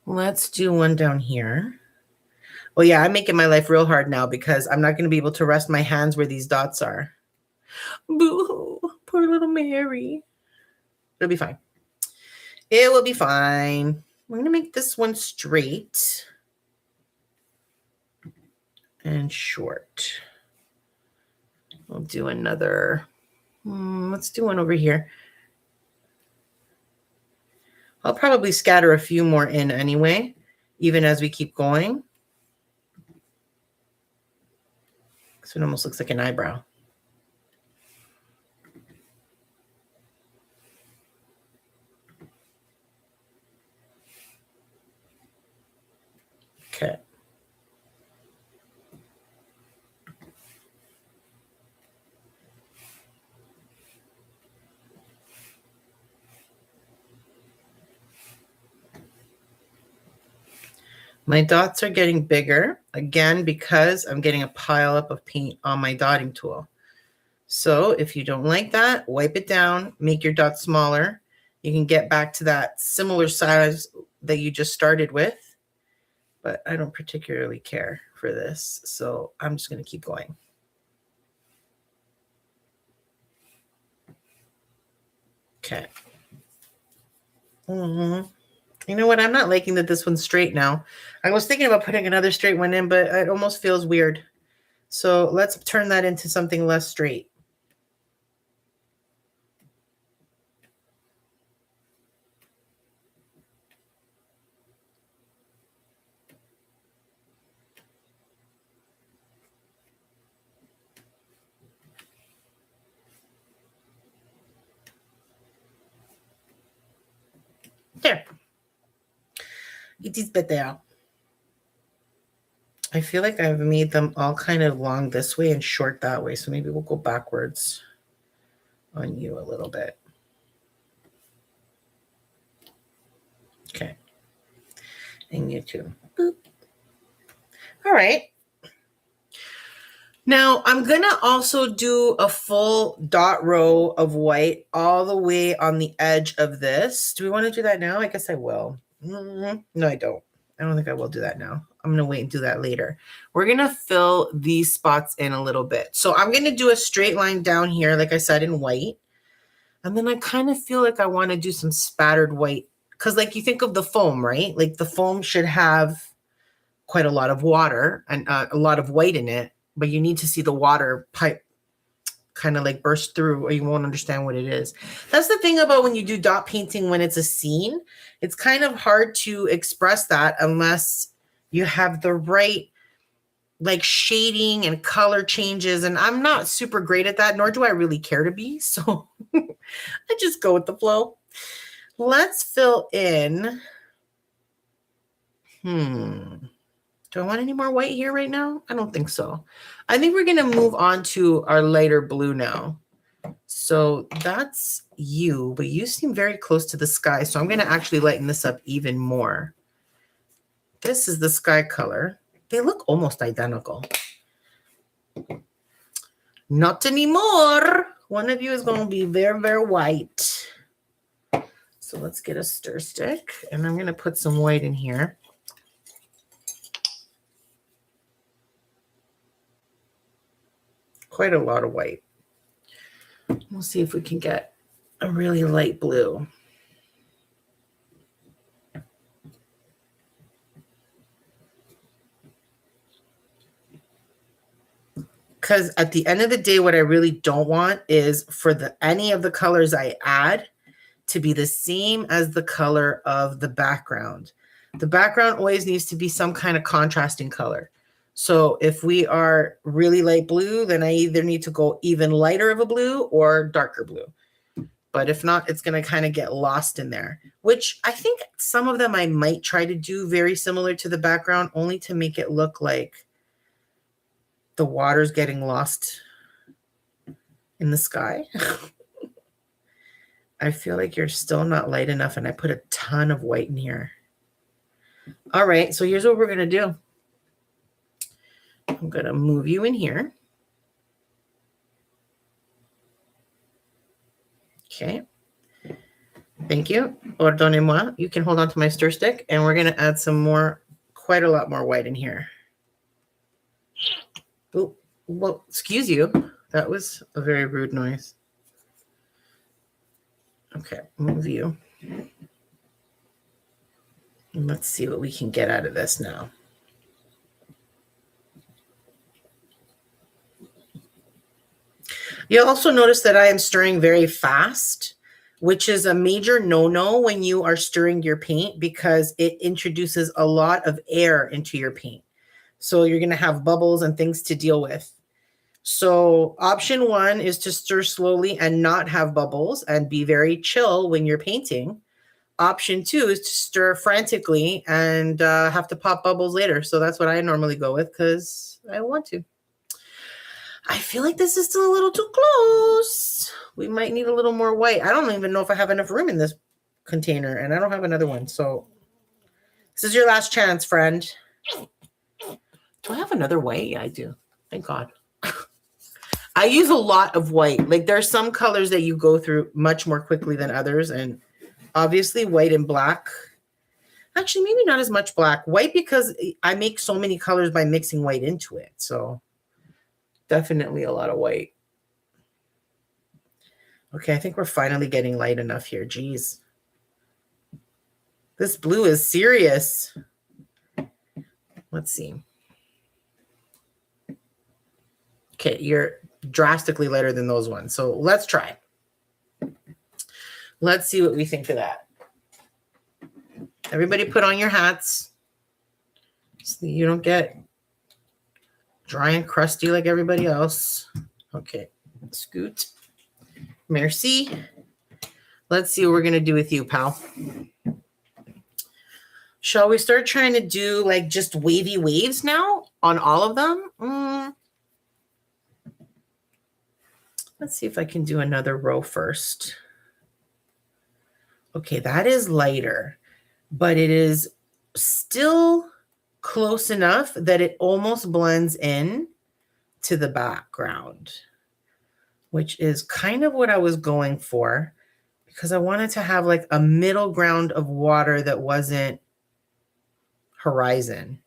Let's do one down here. Well, yeah, I'm making my life real hard now because I'm not going to be able to rest my hands where these dots are. Boo-hoo, poor little Mary. It'll be fine. It will be fine. I'm going to make this one straight and short. We'll do another. Let's do one over here. I'll probably scatter a few more in anyway, even as we keep going. So it almost looks like an eyebrow. Okay. My dots are getting bigger, again, because I'm getting a pile up of paint on my dotting tool. So if you don't like that, wipe it down, make your dots smaller. You can get back to that similar size that you just started with. but I don't particularly care for this. So I'm just going to keep going. Okay. You know what? I'm not liking that this one's straight now. I was thinking about putting another straight one in, but it almost feels weird. So let's turn that into something less straight. There. It is better. I feel like I've made them all kind of long this way and short that way. So maybe we'll go backwards on you a little bit. Okay. And you too. Boop. All right. Now I'm going to also do a full dot row of white all the way on the edge of this. Do we want to do that now? I guess I will. No, I don't. I don't think I will do that now. I'm going to wait and do that later. We're going to fill these spots in a little bit. So I'm going to do a straight line down here, like I said, in white. And then I kind of feel like I want to do some spattered white. Because like you think of the foam, right? Like the foam should have quite a lot of water and a lot of white in it. But you need to see the water pipe kind of like burst through or you won't understand what it is. That's the thing about when you do dot painting when it's a scene. It's kind of hard to express that unless you have the right like shading and color changes. And I'm not super great at that, nor do I really care to be. So I just go with the flow. Let's fill in. Do I want any more white here right now? I don't think so. I think we're going to move on to our lighter blue now. So that's you, but you seem very close to the sky. So I'm going to actually lighten this up even more. This is the sky color. They look almost identical. Not anymore. One of you is going to be very, very white. So let's get a stir stick. And I'm going to put some white in here. Quite a lot of white. We'll see if we can get a really light blue. Because at the end of the day, what I really don't want is for any of the colors I add to be the same as the color of the background. The background always needs to be some kind of contrasting color. So if we are really light blue, then I either need to go even lighter of a blue or darker blue. But if not, it's going to kind of get lost in there, which I think some of them I might try to do very similar to the background, only to make it look like the water's getting lost in the sky. I feel like you're still not light enough, and I put a ton of white in here. All right, so here's what we're going to do. I'm going to move you in here. Okay. Thank you. Pardonnez-moi. You can hold on to my stir stick, and we're going to add some more, quite a lot more white in here. Oh, well, excuse you. That was a very rude noise. Okay, move you. And let's see what we can get out of this now. You'll also notice that I am stirring very fast, which is a major no-no when you are stirring your paint because it introduces a lot of air into your paint. So you're going to have bubbles and things to deal with. So option one is to stir slowly and not have bubbles and be very chill when you're painting. Option two is to stir frantically and have to pop bubbles later. So that's what I normally go with because I want to. I feel like this is still a little too close. We might need a little more white. I don't even know if I have enough room in this container, and I don't have another one. So this is your last chance, friend. Do I have another white? Yeah, I do. Thank God. I use a lot of white. Like there are some colors that you go through much more quickly than others. And obviously white and black Actually, maybe not as much black. White, because I make so many colors by mixing white into it. So definitely a lot of white. Okay, I think we're finally getting light enough here. Jeez. This blue is serious. Let's see. Okay, you're drastically lighter than those ones. So let's try. Let's see what we think of that. Everybody put on your hats so you don't get dry and crusty like everybody else. Okay, scoot. Merci. Let's see what we're going to do with you, pal. Shall we start trying to do like just wavy waves now on all of them? Let's see if I can do another row first. Okay, that is lighter, but it is still close enough that it almost blends in to the background, which is kind of what I was going for, because I wanted to have like a middle ground of water that wasn't horizon.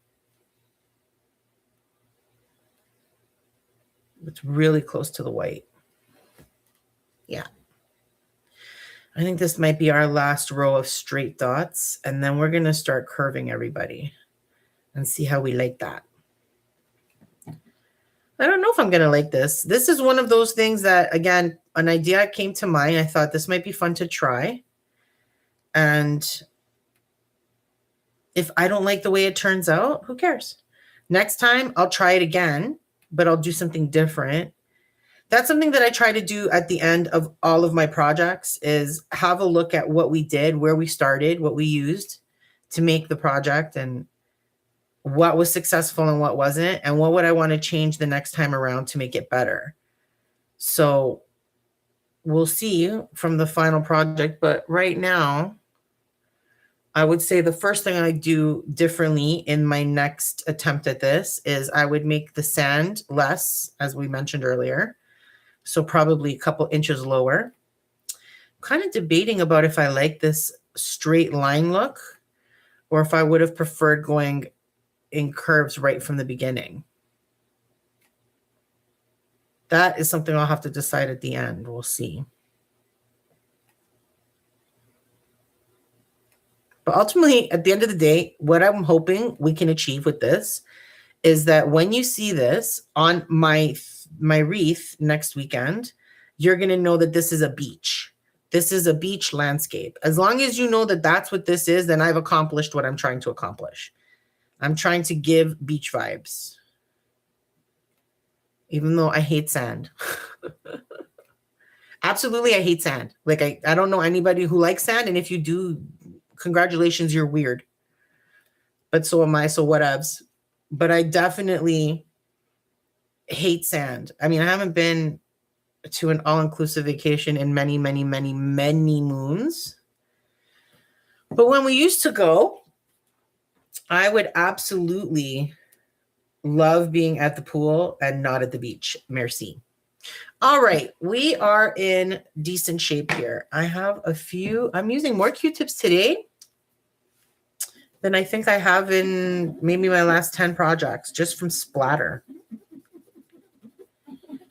It's really close to the white. Yeah. I think this might be our last row of straight dots, and then we're going to start curving everybody and see how we like that. I don't know if I'm going to like this. This is one of those things that, again, an idea came to mind. I thought this might be fun to try. And if I don't like the way it turns out, who cares? Next time, I'll try it again, but I'll do something different. That's something that I try to do at the end of all of my projects, is have a look at what we did, where we started, what we used to make the project, and what was successful and what wasn't, and what would I want to change the next time around to make it better. So we'll see from the final project. But right now, I would say the first thing I do differently in my next attempt at this is I would make the sand less, as we mentioned earlier. So probably a couple inches lower. Kind of debating about if I like this straight line look or if I would have preferred going in curves right from the beginning. That is something I'll have to decide at the end. We'll see. But ultimately, at the end of the day, what I'm hoping we can achieve with this is that when you see this on my wreath next weekend, you're going to know that this is a beach. This is a beach landscape. As long as you know that that's what this is, then I've accomplished what I'm trying to accomplish. I'm trying to give beach vibes, even though I hate sand. Absolutely, I hate sand. Like, I don't know anybody who likes sand, and if you do, congratulations, you're weird. But so am I, so whatevs. But I definitely hate sand. I mean, I haven't been to an all-inclusive vacation in many, many, many, many moons. But when we used to go, I would absolutely love being at the pool and not at the beach. Merci. All right, we are in decent shape here. I have a few, I'm using more Q-tips today than I think I have in maybe my last 10 projects, just from splatter.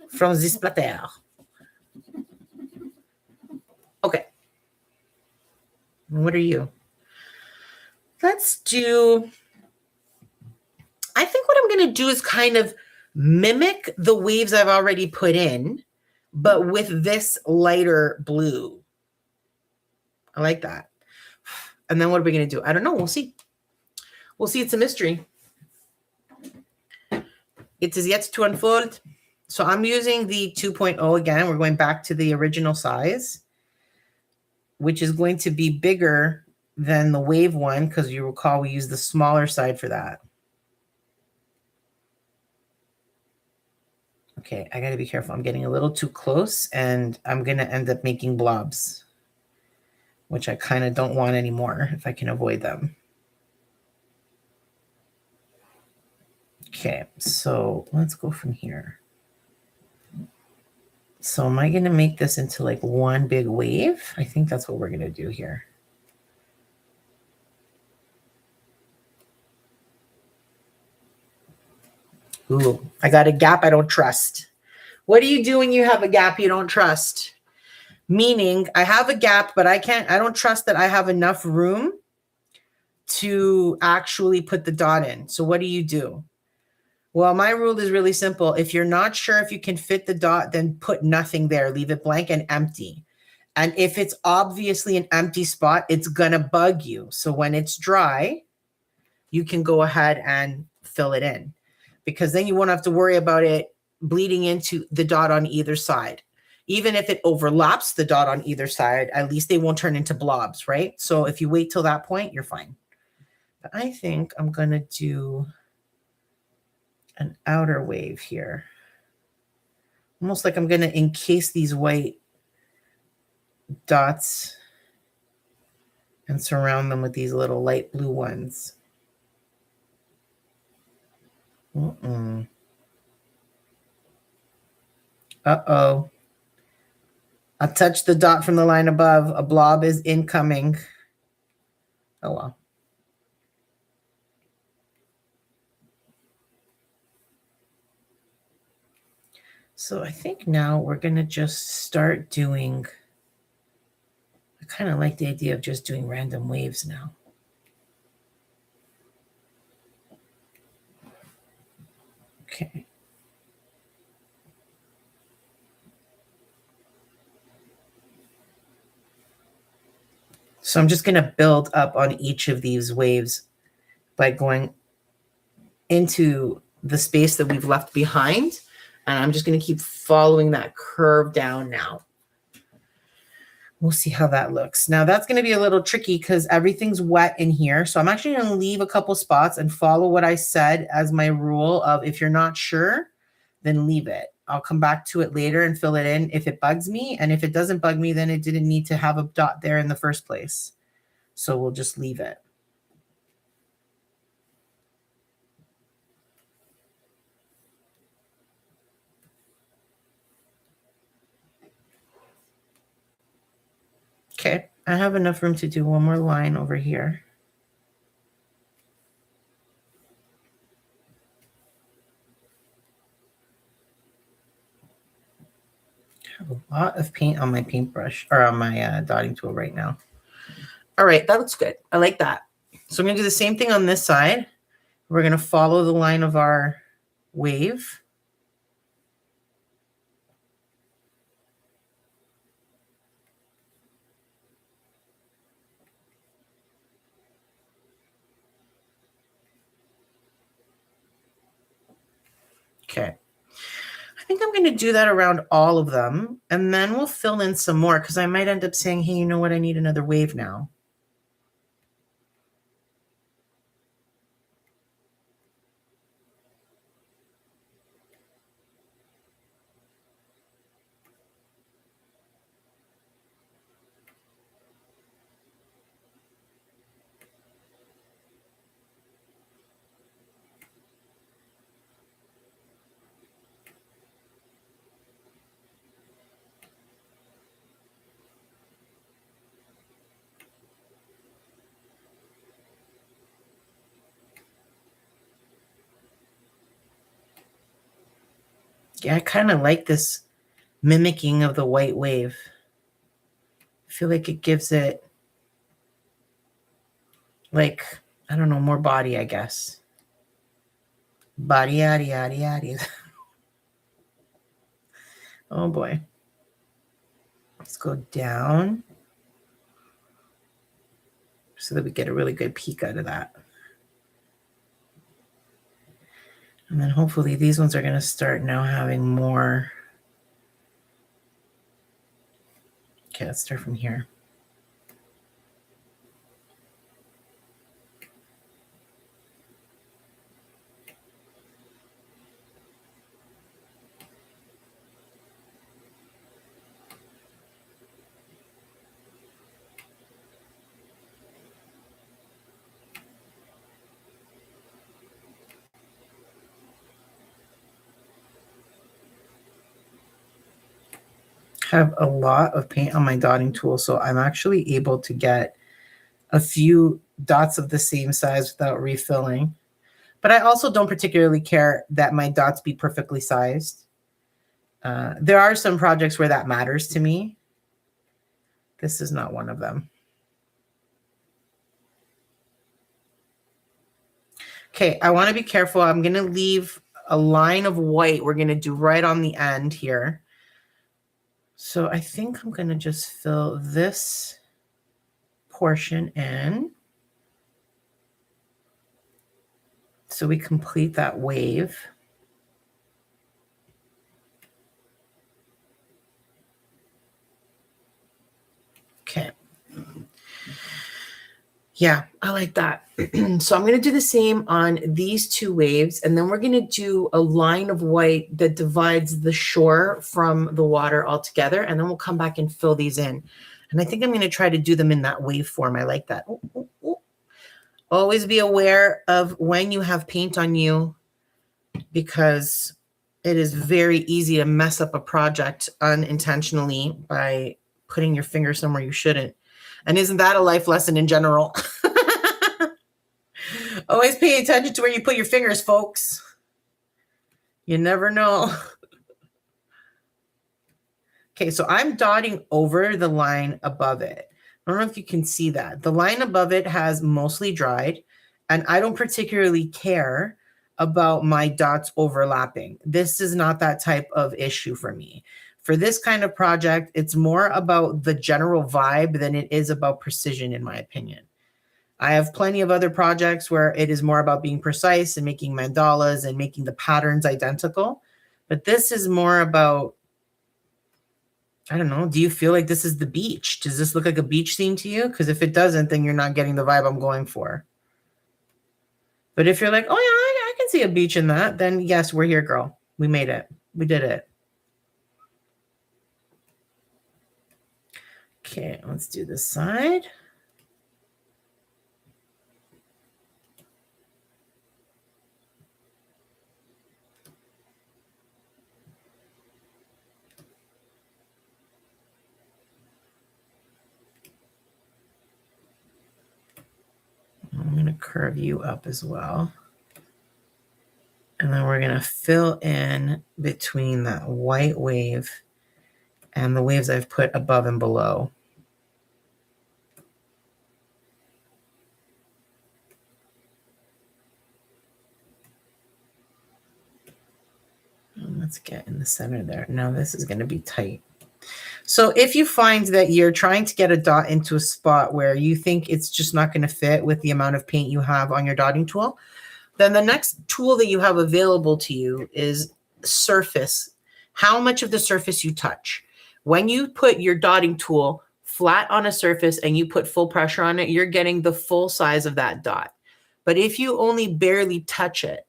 From the splatter. Okay. What are you? Let's do, I think what I'm going to do is kind of mimic the waves I've already put in, but with this lighter blue. I like that. And then what are we going to do? I don't know. We'll see. We'll see. It's a mystery. It is yet to unfold. So I'm using the 2.0 again. We're going back to the original size, which is going to be bigger than the wave one, because you recall we used the smaller side for that. Okay, I got to be careful. I'm getting a little too close, and I'm going to end up making blobs, which I kind of don't want anymore if I can avoid them. Okay, so let's go from here. So am I going to make this into like one big wave? I think that's what we're going to do here. Ooh, I got a gap I don't trust. What do you do when you have a gap you don't trust? Meaning I have a gap, but I don't trust that I have enough room to actually put the dot in. So what do you do? Well, my rule is really simple. If you're not sure if you can fit the dot, then put nothing there. Leave it blank and empty. And if it's obviously an empty spot, it's going to bug you. So when it's dry, you can go ahead and fill it in, because then you won't have to worry about it bleeding into the dot on either side. Even if it overlaps the dot on either side, at least they won't turn into blobs, right? So if you wait till that point, you're fine. But I think I'm going to do an outer wave here. Almost like I'm going to encase these white dots and surround them with these little light blue ones. Uh-oh. I touched the dot from the line above. A blob is incoming. Oh, well. So I think now we're going to just start doing, I kind of like the idea of just doing random waves now. Okay. So I'm just going to build up on each of these waves by going into the space that we've left behind. And I'm just going to keep following that curve down now. We'll see how that looks. Now that's going to be a little tricky because everything's wet in here. So I'm actually going to leave a couple spots and follow what I said as my rule of, if you're not sure, then leave it. I'll come back to it later and fill it in if it bugs me. And if it doesn't bug me, then it didn't need to have a dot there in the first place. So we'll just leave it. Okay, I have enough room to do one more line over here. I have a lot of paint on my paintbrush, or on my dotting tool right now. All right, that looks good. I like that. So I'm going to do the same thing on this side. We're going to follow the line of our wave. Okay. I think I'm going to do that around all of them, and then we'll fill in some more because I might end up saying, hey, you know what? I need another wave now. Yeah, I kind of like this mimicking of the white wave. I feel like it gives it, like, I don't know, more body, I guess. Body, yaddy, yaddy, yaddy. Oh boy. Let's go down so that we get a really good peek out of that. And then hopefully these ones are going to start now having more. Okay, let's start from here. Have a lot of paint on my dotting tool, so I'm actually able to get a few dots of the same size without refilling. But I also don't particularly care that my dots be perfectly sized. There are some projects where that matters to me. This is not one of them. Okay, I want to be careful. I'm going to leave a line of white we're going to do right on the end here. So I think I'm going to just fill this portion in. So we complete that wave. Okay. Yeah, I like that. So I'm going to do the same on these two waves, and then we're going to do a line of white that divides the shore from the water altogether, and then we'll come back and fill these in. And I think I'm going to try to do them in that wave form. I like that. Ooh, ooh, ooh. Always be aware of when you have paint on you, because it is very easy to mess up a project unintentionally by putting your finger somewhere you shouldn't. And isn't that a life lesson in general? Always pay attention to where you put your fingers, folks. You never know. Okay, so I'm dotting over the line above it. I don't know if you can see that. The line above it has mostly dried, and I don't particularly care about my dots overlapping. This is not that type of issue for me. For this kind of project, it's more about the general vibe than it is about precision, in my opinion. I have plenty of other projects where it is more about being precise and making mandalas and making the patterns identical. But this is more about, I don't know, do you feel like this is the beach? Does this look like a beach scene to you? Because if it doesn't, then you're not getting the vibe I'm going for. But if you're like, oh yeah, I can see a beach in that, then yes, we're here, girl. We made it. We did it. Okay, let's do this side. I'm going to curve you up as well. And then we're going to fill in between that white wave and the waves I've put above and below. And let's get in the center there. Now this is going to be tight. So if you find that you're trying to get a dot into a spot where you think it's just not going to fit with the amount of paint you have on your dotting tool, then the next tool that you have available to you is surface. How much of the surface you touch. When you put your dotting tool flat on a surface and you put full pressure on it, you're getting the full size of that dot. But if you only barely touch it,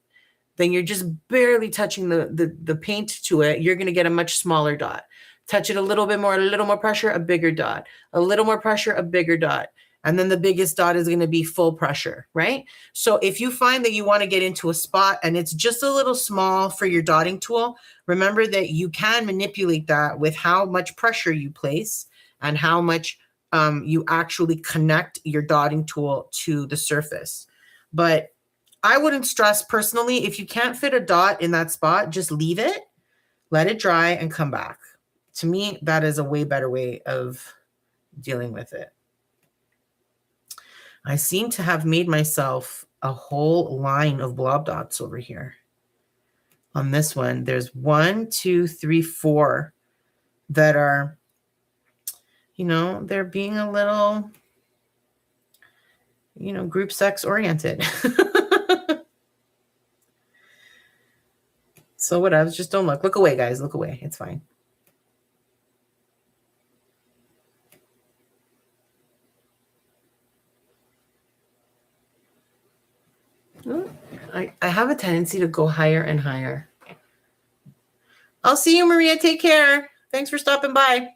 then you're just barely touching the paint to it, you're going to get a much smaller dot. Touch it a little bit more, a little more pressure, a bigger dot. A little more pressure, a bigger dot. And then the biggest dot is going to be full pressure, right? So if you find that you want to get into a spot and it's just a little small for your dotting tool, remember that you can manipulate that with how much pressure you place and how much you actually connect your dotting tool to the surface. But I wouldn't stress personally, if you can't fit a dot in that spot, just leave it, let it dry and come back. To me, that is a way better way of dealing with it. I seem to have made myself a whole line of blob dots over here. On this one, there's 1, 2, 3, 4 that are, you know, they're being a little, you know, group sex oriented. So whatever, just don't look. Look away, guys. Look away. It's fine. I have a tendency to go higher and higher. I'll see you, Maria. Take care. Thanks for stopping by.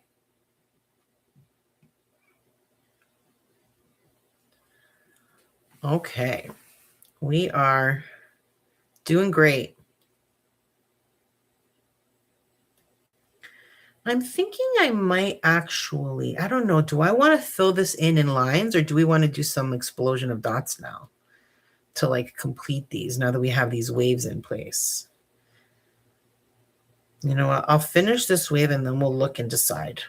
Okay. We are doing great. I'm thinking I might actually, I don't know, do I want to fill this in lines or do we want to do some explosion of dots now? to like complete these now that we have these waves in place. You know what? I'll finish this wave and then we'll look and decide.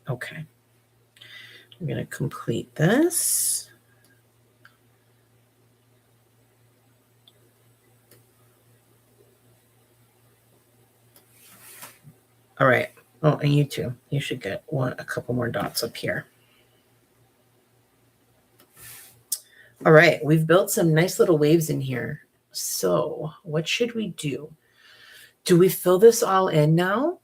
Okay. I'm going to complete this. All right. Oh, and you too. You should get a couple more dots up here. All right. We've built some nice little waves in here. So what should we do? Do we fill this all in now?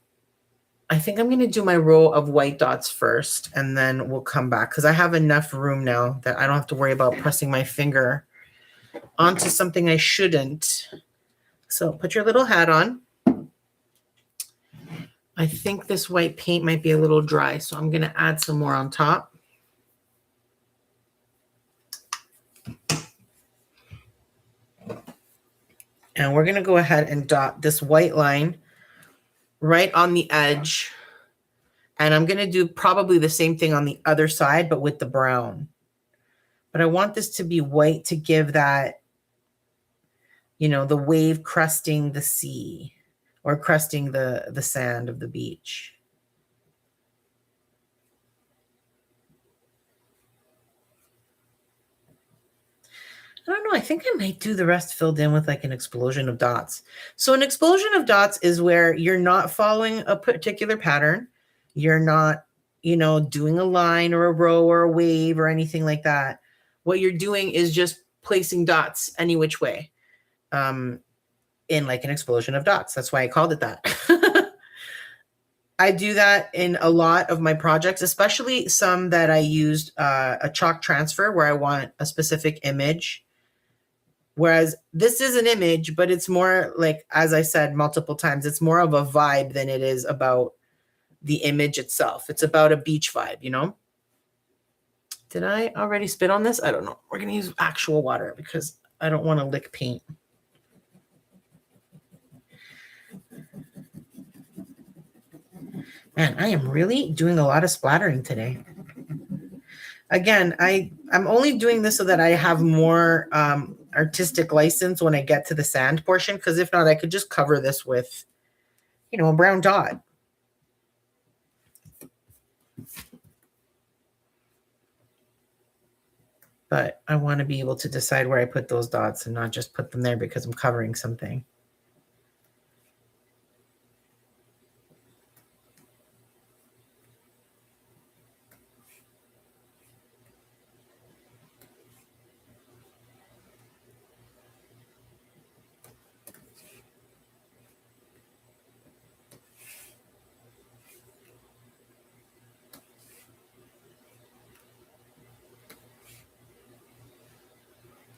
I think I'm going to do my row of white dots first, and then we'll come back because I have enough room now that I don't have to worry about pressing my finger onto something I shouldn't. So put your little hat on. I think this white paint might be a little dry, so I'm going to add some more on top. And we're going to go ahead and dot this white line right on the edge. And I'm going to do probably the same thing on the other side, but with the brown. But I want this to be white to give that, you know, the wave crusting the sea or crusting the sand of the beach. I don't know. I think I might do the rest filled in with like an explosion of dots. So an explosion of dots is where you're not following a particular pattern. You're not, you know, doing a line or a row or a wave or anything like that. What you're doing is just placing dots any which way in like an explosion of dots. That's why I called it that. I do that in a lot of my projects, especially some that I used a chalk transfer where I want a specific image. Whereas this is an image, but it's more like, as I said multiple times, it's more of a vibe than it is about the image itself. It's about a beach vibe, you know? Did I already spit on this? I don't know. We're going to use actual water because I don't want to lick paint. Man, I am really doing a lot of splattering today. Again, I'm only doing this so that I have more artistic license when I get to the sand portion, because if not, I could just cover this with, you know, a brown dot. But I want to be able to decide where I put those dots and not just put them there because I'm covering something.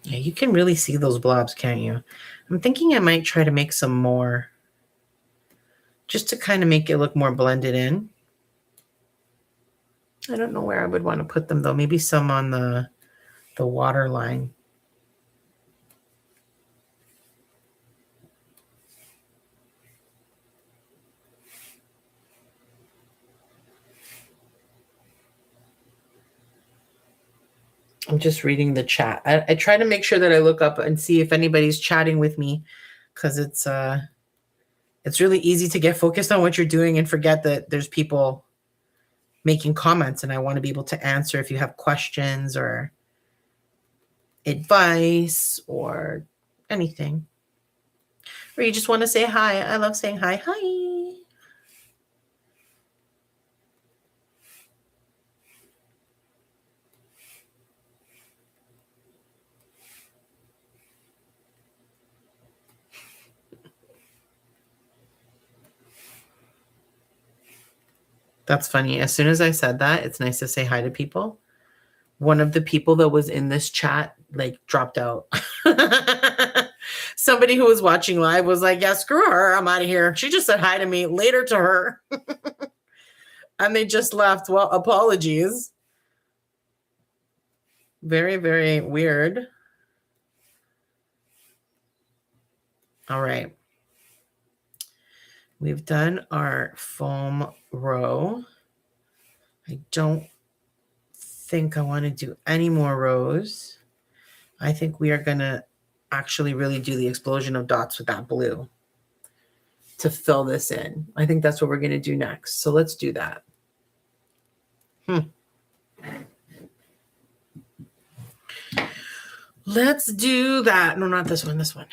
Yeah, you can really see those blobs, can't you? I'm thinking I might try to make some more just to kind of make it look more blended in. I don't know where I would want to put them though. Maybe some on the water line. I'm just reading the chat. I try to make sure that I look up and see if anybody's chatting with me, because it's really easy to get focused on what you're doing and forget that there's people making comments, and I want to be able to answer if you have questions or advice or anything. Or you just want to say hi. I love saying hi. Hi. That's funny. As soon as I said that, it's nice to say hi to people. One of the people that was in this chat like dropped out. Somebody who was watching live was like, yeah, screw her. I'm out of here. She just said hi to me. Later to her. And they just left. Well, apologies. Very, very weird. All right. We've done our foam row. I don't think I want to do any more rows. I think we are going to actually really do the explosion of dots with that blue to fill this in. I think that's what we're going to do next. So let's do that. Let's do that. No, not this one, this one.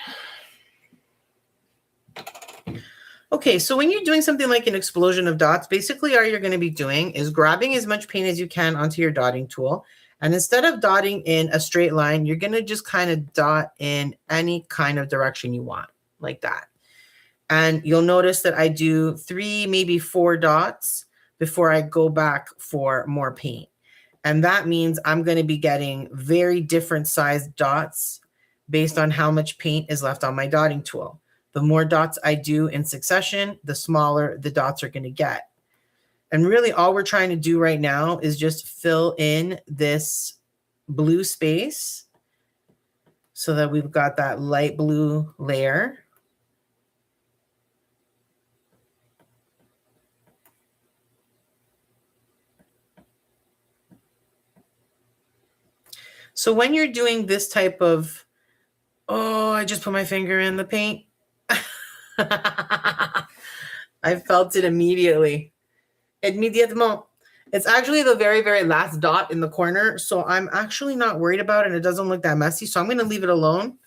Okay, so when you're doing something like an explosion of dots, basically all you're going to be doing is grabbing as much paint as you can onto your dotting tool. And instead of dotting in a straight line, you're going to just kind of dot in any kind of direction you want, like that. And you'll notice that I do 3, maybe 4 dots before I go back for more paint. And that means I'm going to be getting very different sized dots based on how much paint is left on my dotting tool. The more dots I do in succession, the smaller the dots are going to get. And really all we're trying to do right now is just fill in this blue space so that we've got that light blue layer. So when you're doing this type of, oh, I just put my finger in the paint. I felt it immediately. Immediatement. It's actually the very, very last dot in the corner. So I'm actually not worried about it. And it doesn't look that messy. So I'm going to leave it alone.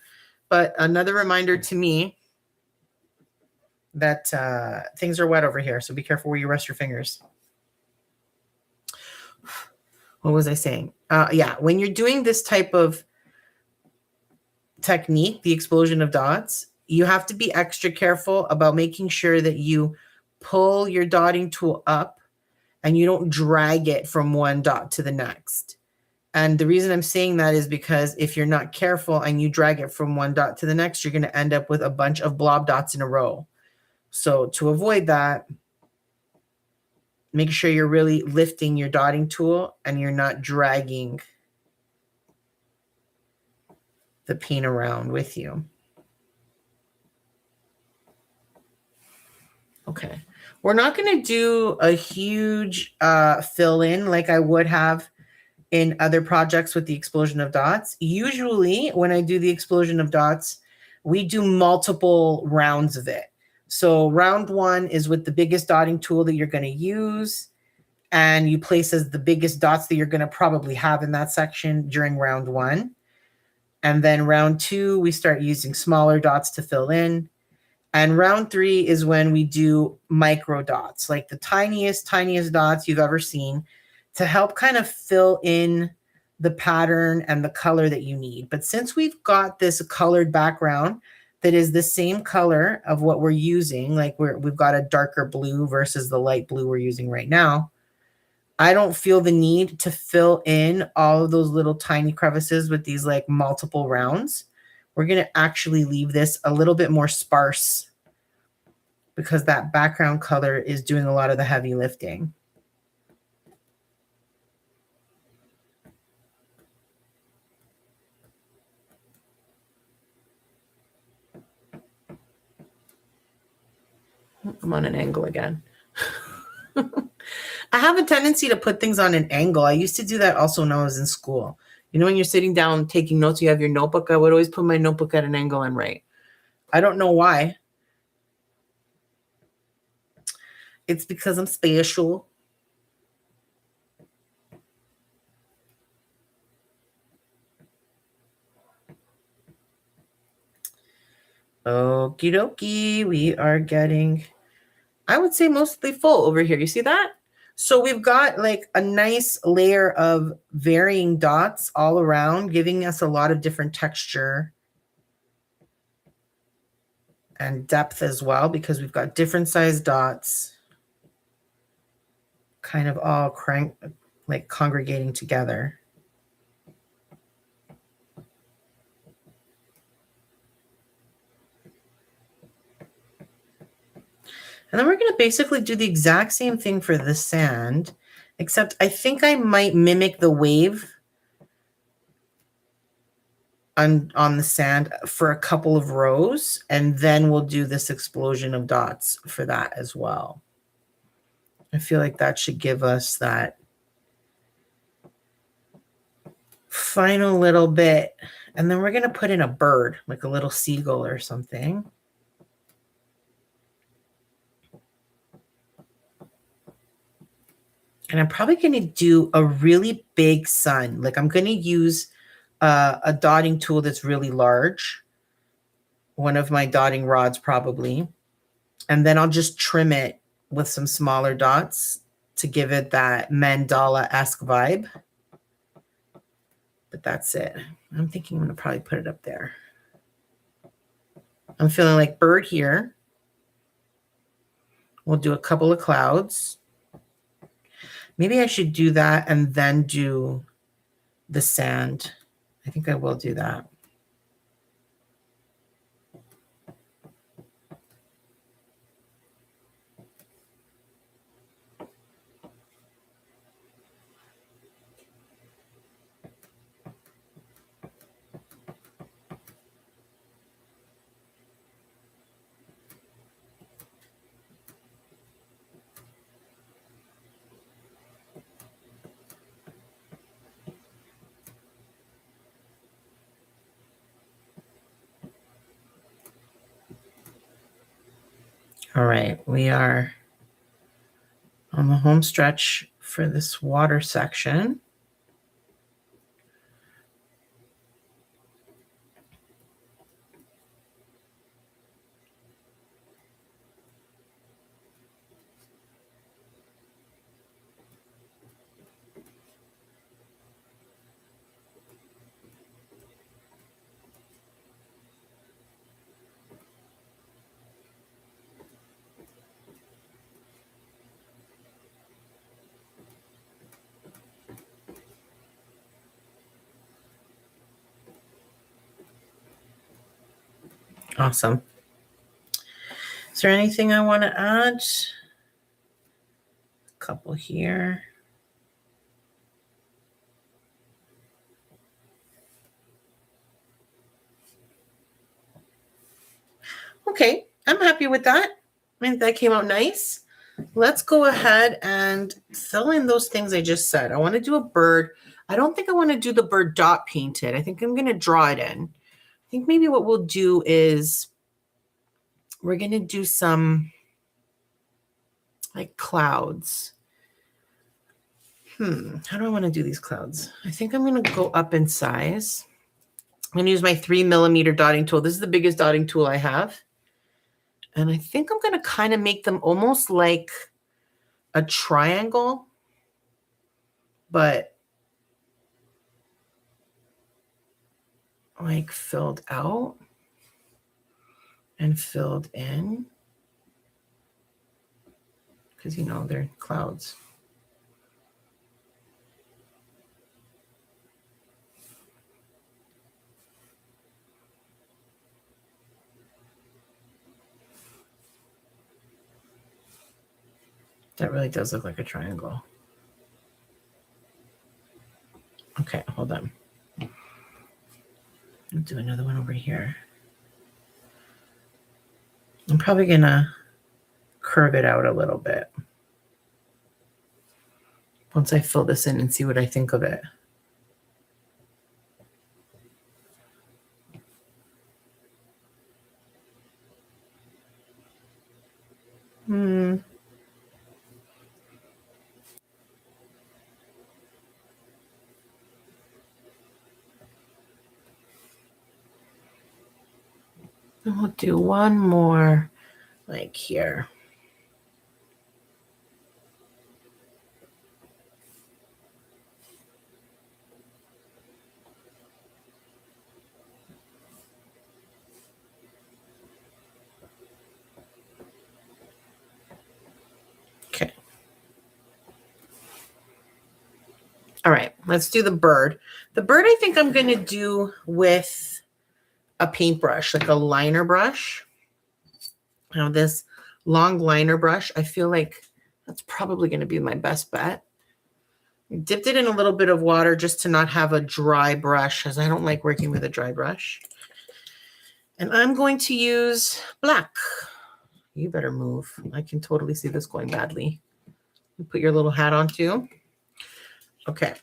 But another reminder to me that things are wet over here. So be careful where you rest your fingers. What was I saying? Yeah, when you're doing this type of technique, the explosion of dots, you have to be extra careful about making sure that you pull your dotting tool up and you don't drag it from one dot to the next. And the reason I'm saying that is because if you're not careful and you drag it from one dot to the next, you're going to end up with a bunch of blob dots in a row. So to avoid that, make sure you're really lifting your dotting tool and you're not dragging the paint around with you. Okay. We're not going to do a huge fill in like I would have in other projects with the explosion of dots. Usually when I do the explosion of dots, we do multiple rounds of it. So round 1 is with the biggest dotting tool that you're going to use. And you place as the biggest dots that you're going to probably have in that section during round 1. And then round 2, we start using smaller dots to fill in. And round 3 is when we do micro dots, like the tiniest dots you've ever seen to help kind of fill in the pattern and the color that you need. But since we've got this colored background that is the same color of what we're using, like we've got a darker blue versus the light blue we're using right now, I don't feel the need to fill in all of those little tiny crevices with these like multiple rounds. We're going to actually leave this a little bit more sparse because that background color is doing a lot of the heavy lifting. I'm on an angle again. I have a tendency to put things on an angle. I used to do that also when I was in school. You know, when you're sitting down taking notes, you have your notebook. I would always put my notebook at an angle and write. I don't know why. It's because I'm special. Okie dokie. We are getting, I would say, mostly full over here. You see that? So we've got like a nice layer of varying dots all around, giving us a lot of different texture and depth as well, because we've got different sized dots kind of all congregating together. And then we're going to basically do the exact same thing for the sand, except I think I might mimic the wave on the sand for a couple of rows, and then we'll do this explosion of dots for that as well. I feel like that should give us that final little bit. And then we're going to put in a bird, like a little seagull or something. And I'm probably going to do a really big sun. Like I'm going to use a dotting tool that's really large. One of my dotting rods probably. And then I'll just trim it with some smaller dots to give it that mandala-esque vibe. But that's it. I'm thinking I'm going to probably put it up there. I'm feeling like bird here. We'll do a couple of clouds. Maybe I should do that and then do the sand. I think I will do that. All right, we are on the home stretch for this water section. Awesome. Is there anything I want to add? A couple here. Okay, I'm happy with that. I think that came out nice. Let's go ahead and fill in those things I just said. I want to do a bird. I don't think I want to do the bird dot painted. I think I'm going to draw it in. I think maybe what we'll do is we're going to do some like clouds. How do I want to do these clouds? I think I'm going to go up in size. I'm going to use my 3mm dotting tool. This is the biggest dotting tool I have. And I think I'm going to kind of make them almost like a triangle, but like filled out and filled in, because, you know, they're clouds. That really does look like a triangle. Okay, hold on. I'll do another one over here. I'm probably gonna curve it out a little bit once I fill this in and see what I think of it. And we'll do one more like here. Okay. All right, let's do the bird. The bird I think I'm going to do with a paintbrush, like a liner brush. Now this long liner brush, I feel like that's probably going to be my best bet. Dipped it in a little bit of water just to not have a dry brush, as I don't like working with a dry brush. And I'm going to use black. You better move. I can totally see this going badly. Put your little hat on too. Okay.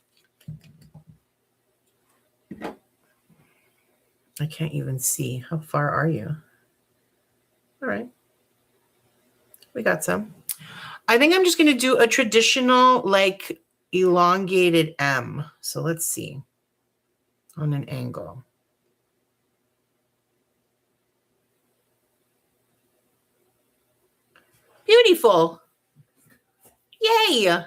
I can't even see. How far are you? All right. We got some. I think I'm just going to do a traditional, like, elongated M. So let's see. On an angle. Beautiful. Yay.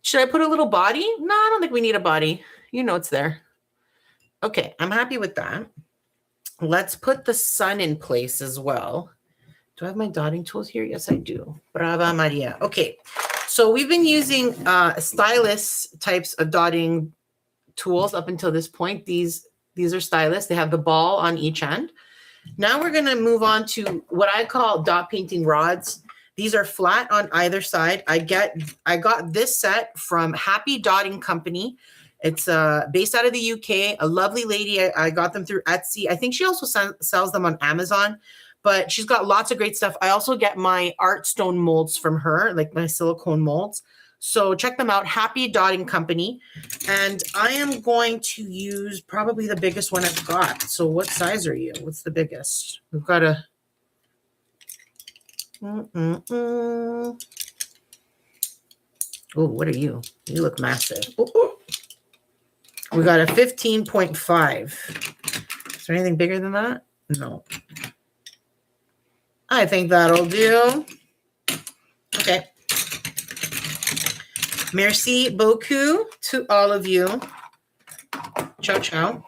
Should I put a little body? No, I don't think we need a body. You know it's there. Okay, I'm happy with that. Let's put the sun in place as well. Do I have my dotting tools here? Yes, I do. Brava Maria. Okay, so we've been using stylus types of dotting tools up until this point. These are stylus. They have the ball on each end. Now we're going to move on to what I call dot painting rods. These are flat on either side. I got this set from Happy Dotting Company. It's based out of the UK. A lovely lady. I got them through Etsy. I think she also sells them on Amazon, but she's got lots of great stuff. I also get my art stone molds from her, like my silicone molds. So check them out, Happy Dotting Company. And I am going to use probably the biggest one I've got. So what size are you? What's the biggest? We've got a... Oh, what are you? You look massive. Ooh. We got a 15.5. Is there anything bigger than that? No. I think that'll do. Okay. Merci beaucoup to all of you. Ciao, ciao.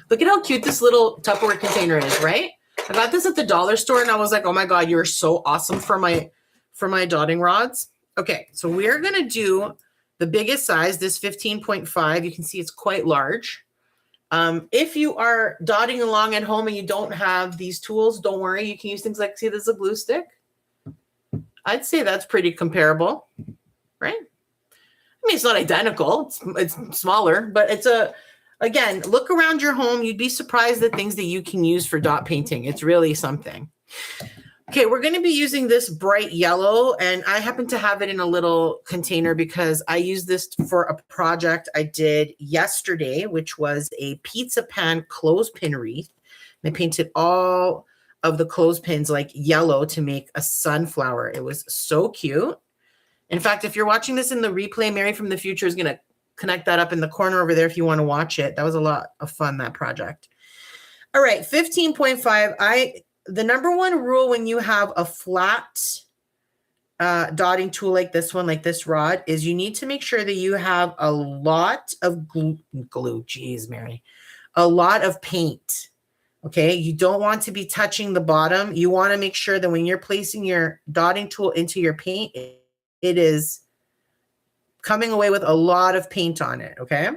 Look at how cute this little Tupperware container is, right? I got this at the dollar store and I was like, oh my God, you're so awesome for my dotting rods. Okay, so we're going to do the biggest size, this 15.5. You can see it's quite large. If you are dotting along at home and you don't have these tools, don't worry. You can use things like, see, this is a glue stick. I'd say that's pretty comparable, right? I mean, it's not identical. It's smaller, but it's again, look around your home. You'd be surprised at things that you can use for dot painting. It's really something. Okay, we're going to be using this bright yellow, and I happen to have it in a little container because I used this for a project I did yesterday, which was a pizza pan clothespin wreath. And I painted all of the clothespins like yellow to make a sunflower. It was so cute. In fact, if you're watching this in the replay, Mary from the future is going to connect that up in the corner over there if you want to watch it. That was a lot of fun, that project. All right, 15.5. The number one rule when you have a flat dotting tool like this one, like this rod, is you need to make sure that you have a lot of glue. Geez, Mary. A lot of paint. Okay, you don't want to be touching the bottom. You want to make sure that when you're placing your dotting tool into your paint, it is coming away with a lot of paint on it, okay?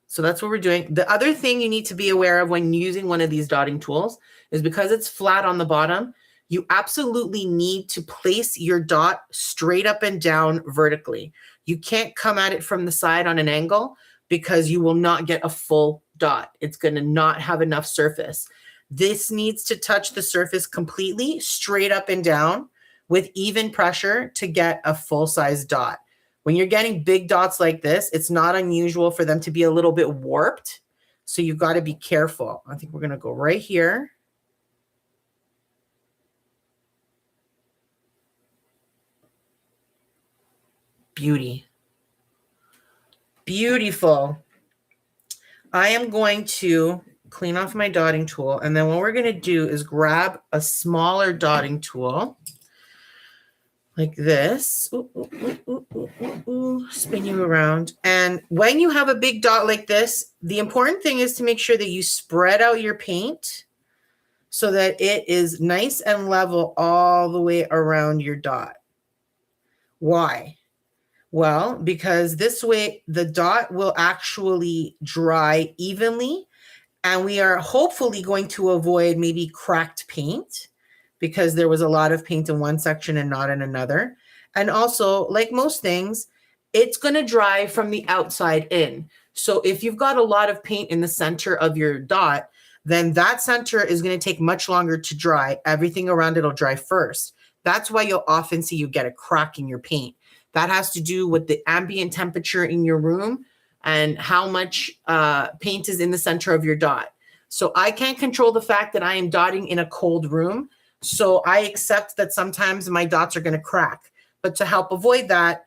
So that's what we're doing. The other thing you need to be aware of when using one of these dotting tools is because it's flat on the bottom, you absolutely need to place your dot straight up and down vertically. You can't come at it from the side on an angle because you will not get a full dot. It's going to not have enough surface. This needs to touch the surface completely straight up and down with even pressure to get a full-size dot. When you're getting big dots like this, it's not unusual for them to be a little bit warped. So you've got to be careful. I think we're going to go right here. Beauty. Beautiful. I am going to clean off my dotting tool. And then what we're going to do is grab a smaller dotting tool. Like this, spin you around. And when you have a big dot like this, the important thing is to make sure that you spread out your paint so that it is nice and level all the way around your dot. Why? Well, because this way the dot will actually dry evenly, and we are hopefully going to avoid maybe cracked paint, because there was a lot of paint in one section and not in another. And also, like most things, it's going to dry from the outside in. So if you've got a lot of paint in the center of your dot, then that center is going to take much longer to dry. Everything around it will dry first. That's why you'll often see you get a crack in your paint. That has to do with the ambient temperature in your room and how much paint is in the center of your dot. So I can't control the fact that I am dotting in a cold room. So I accept that sometimes my dots are going to crack. But to help avoid that,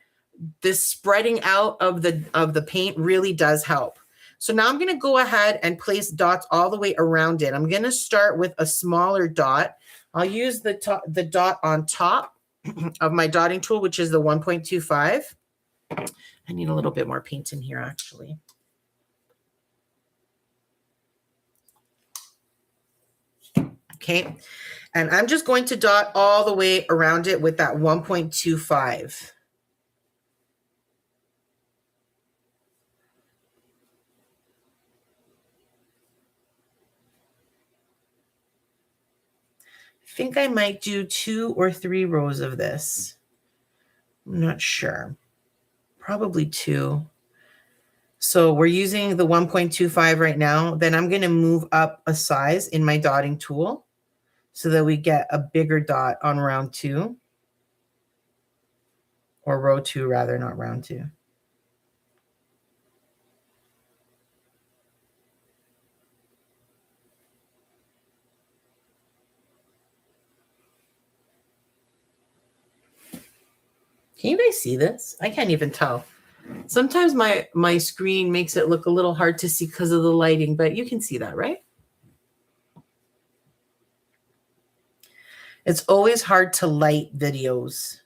this spreading out of the paint really does help. So now I'm going to go ahead and place dots all the way around it. I'm going to start with a smaller dot. I'll use the dot on top of my dotting tool, which is the 1.25. I need a little bit more paint in here, actually. Okay. And I'm just going to dot all the way around it with that 1.25. I think I might do 2 or 3 rows of this. I'm not sure. Probably 2. So we're using the 1.25 right now. Then I'm going to move up a size in my dotting tool so that we get a bigger dot on round 2. Or row 2 rather, not round 2. Can you guys see this? I can't even tell. Sometimes my screen makes it look a little hard to see because of the lighting, but you can see that, right? It's always hard to light videos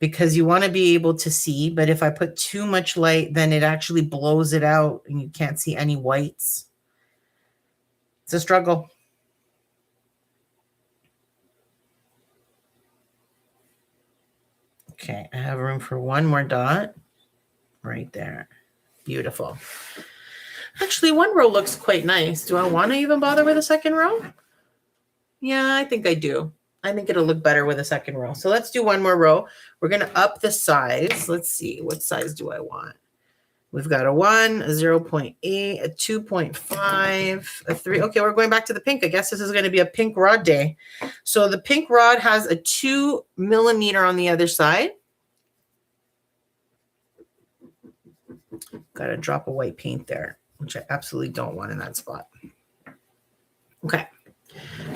because you want to be able to see, but if I put too much light, then it actually blows it out and you can't see any whites. It's a struggle. Okay, I have room for one more dot right there. Beautiful. Actually, one row looks quite nice. Do I want to even bother with a second row? Yeah, I think I do. I think it'll look better with a second row. So let's do one more row. We're going to up the size. Let's see. What size do I want? We've got a 1, a 0.8, a 2.5, a 3. Okay, we're going back to the pink. I guess this is going to be a pink rod day. So the pink rod has a 2 millimeter on the other side. Got a drop of white paint there, which I absolutely don't want in that spot. Okay.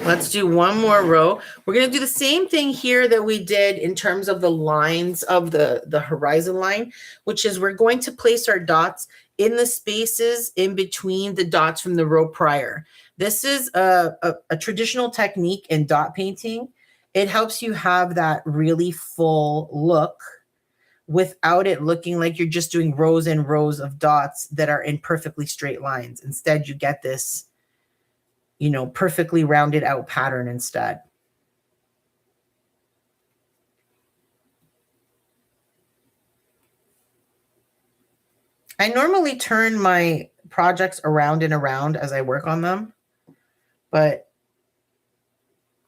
Let's do one more row. We're going to do the same thing here that we did in terms of the lines of the horizon line, which is we're going to place our dots in the spaces in between the dots from the row prior. This is a traditional technique in dot painting. It helps you have that really full look without it looking like you're just doing rows and rows of dots that are in perfectly straight lines. Instead, you get this, you know, perfectly rounded out pattern instead. I normally turn my projects around and around as I work on them, but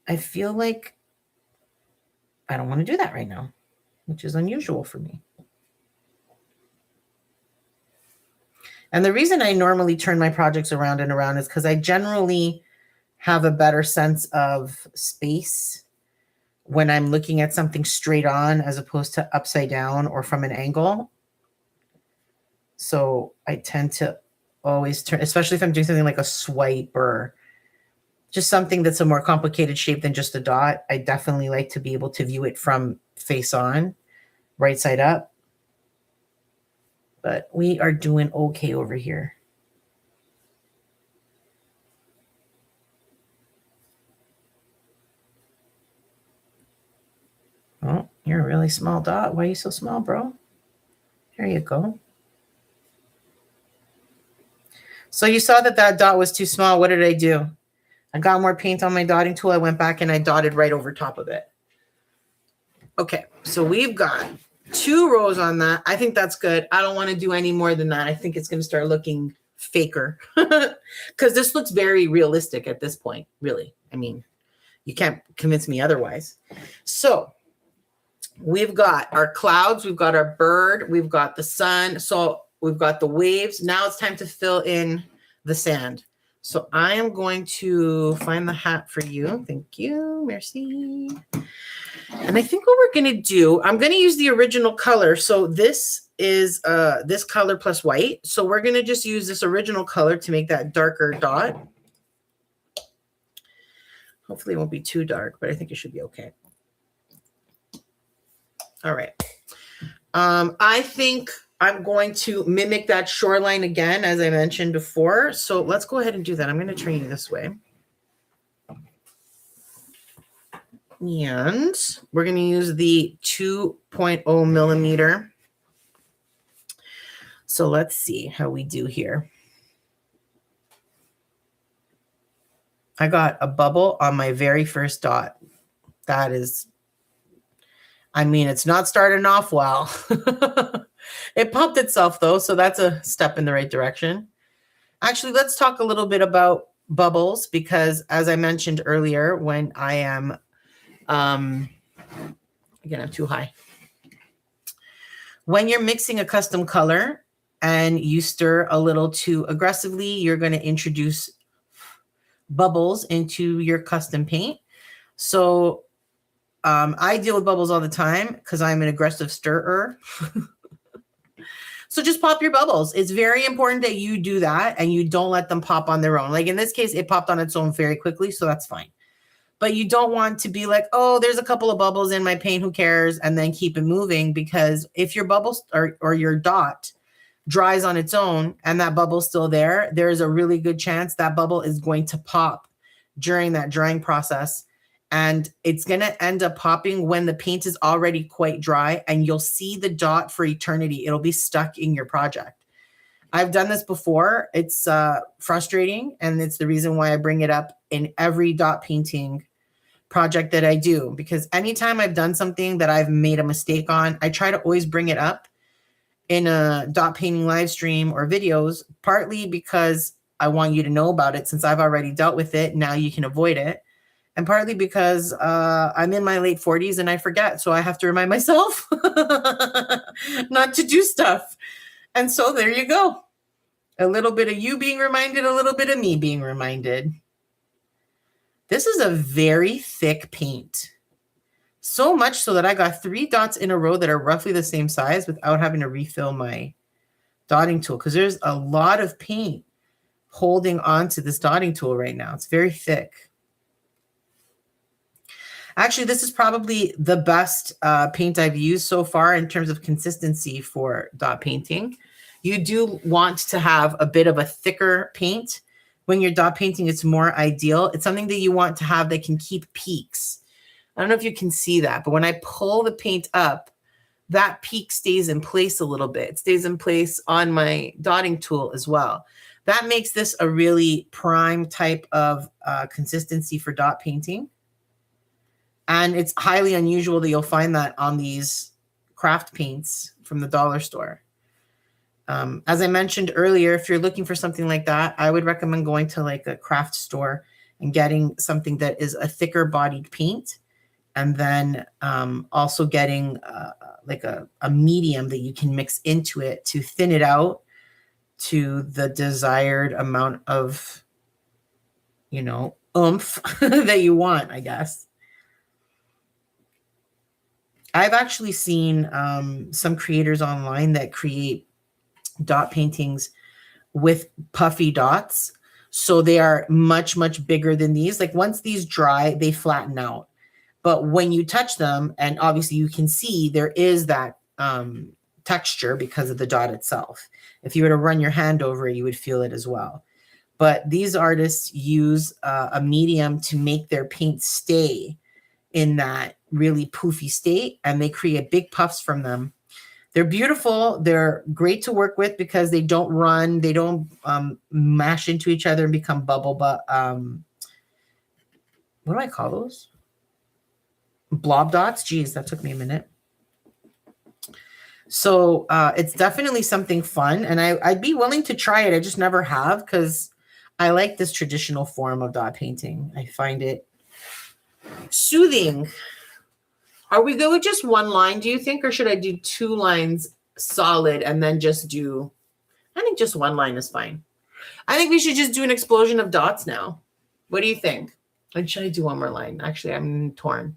I feel like I don't want to do that right now, which is unusual for me. And the reason I normally turn my projects around and around is because I generally have a better sense of space when I'm looking at something straight on as opposed to upside down or from an angle. So I tend to always turn, especially if I'm doing something like a swipe or just something that's a more complicated shape than just a dot. I definitely like to be able to view it from face on, right side up. But we are doing okay over here. Oh, you're a really small dot. Why are you so small, bro? There you go. So you saw that that dot was too small. What did I do? I got more paint on my dotting tool. I went back and I dotted right over top of it. Okay, so we've got 2 rows on that. I think that's good. I don't want to do any more than that. I think it's going to start looking faker because this looks very realistic at this point, really. I mean, you can't convince me otherwise. So we've got our clouds, we've got our bird, we've got the sun. So we've got the waves. Now it's time to fill in the sand. So I am going to find the hat for you. Thank you. Merci. And I think what we're going to do, I'm going to use the original color. So this is this color plus white. So we're going to just use this original color to make that darker dot. Hopefully it won't be too dark, but I think it should be okay. All right. I think I'm going to mimic that shoreline again, as I mentioned before. So let's go ahead and do that. I'm going to turn you this way. And we're going to use the 2.0 millimeter. So let's see how we do here. I got a bubble on my very first dot. That is, I mean, it's not starting off well. It popped itself though, so that's a step in the right direction. Actually, let's talk a little bit about bubbles, because as I mentioned earlier, when I am, again, I'm too high. When you're mixing a custom color and you stir a little too aggressively, you're going to introduce bubbles into your custom paint. So I deal with bubbles all the time because I'm an aggressive stirrer. So just pop your bubbles. It's very important that you do that and you don't let them pop on their own. Like in this case, it popped on its own very quickly, so that's fine. But you don't want to be like, oh, there's a couple of bubbles in my paint, who cares? And then keep it moving, because if your bubbles or your dot dries on its own and that bubble's still there, there's a really good chance that bubble is going to pop during that drying process. And it's going to end up popping when the paint is already quite dry, and you'll see the dot for eternity. It'll be stuck in your project. I've done this before. It's frustrating, and it's the reason why I bring it up in every dot painting project that I do, because anytime I've done something that I've made a mistake on, I try to always bring it up in a dot painting live stream or videos, partly because I want you to know about it since I've already dealt with it. Now you can avoid it. And partly because I'm in my late 40s and I forget. So I have to remind myself not to do stuff. And so there you go. A little bit of you being reminded, a little bit of me being reminded. This is a very thick paint. So much so that I got 3 dots in a row that are roughly the same size without having to refill my dotting tool, because there's a lot of paint holding on to this dotting tool right now. It's very thick. Actually, this is probably the best paint I've used so far in terms of consistency for dot painting. You do want to have a bit of a thicker paint. When you're dot painting, it's more ideal. It's something that you want to have that can keep peaks. I don't know if you can see that, but when I pull the paint up, that peak stays in place a little bit. It stays in place on my dotting tool as well. That makes this a really prime type of consistency for dot painting. And it's highly unusual that you'll find that on these craft paints from the dollar store. As I mentioned earlier, if you're looking for something like that, I would recommend going to like a craft store and getting something that is a thicker bodied paint. And then also getting like a medium that you can mix into it to thin it out to the desired amount of, you know, oomph that you want, I guess. I've actually seen some creators online that create dot paintings with puffy dots. So they are much, much bigger than these. Like once these dry, they flatten out. But when you touch them, and obviously you can see there is that texture because of the dot itself. If you were to run your hand over it, you would feel it as well. But these artists use a medium to make their paint stay in that really poofy state, and they create big puffs from them. They're beautiful. They're great to work with because they don't run. They don't mash into each other and become bubble. But what do I call those? Blob dots. Geez, that took me a minute. So it's definitely something fun, and I'd be willing to try it. I just never have because I like this traditional form of dot painting. I find it soothing. Are we good with just one line, do you think? Or should I do 2 lines solid and then just do, I think just 1 line is fine. I think we should just do an explosion of dots now. What do you think? Or should I do 1 more line? Actually, I'm torn.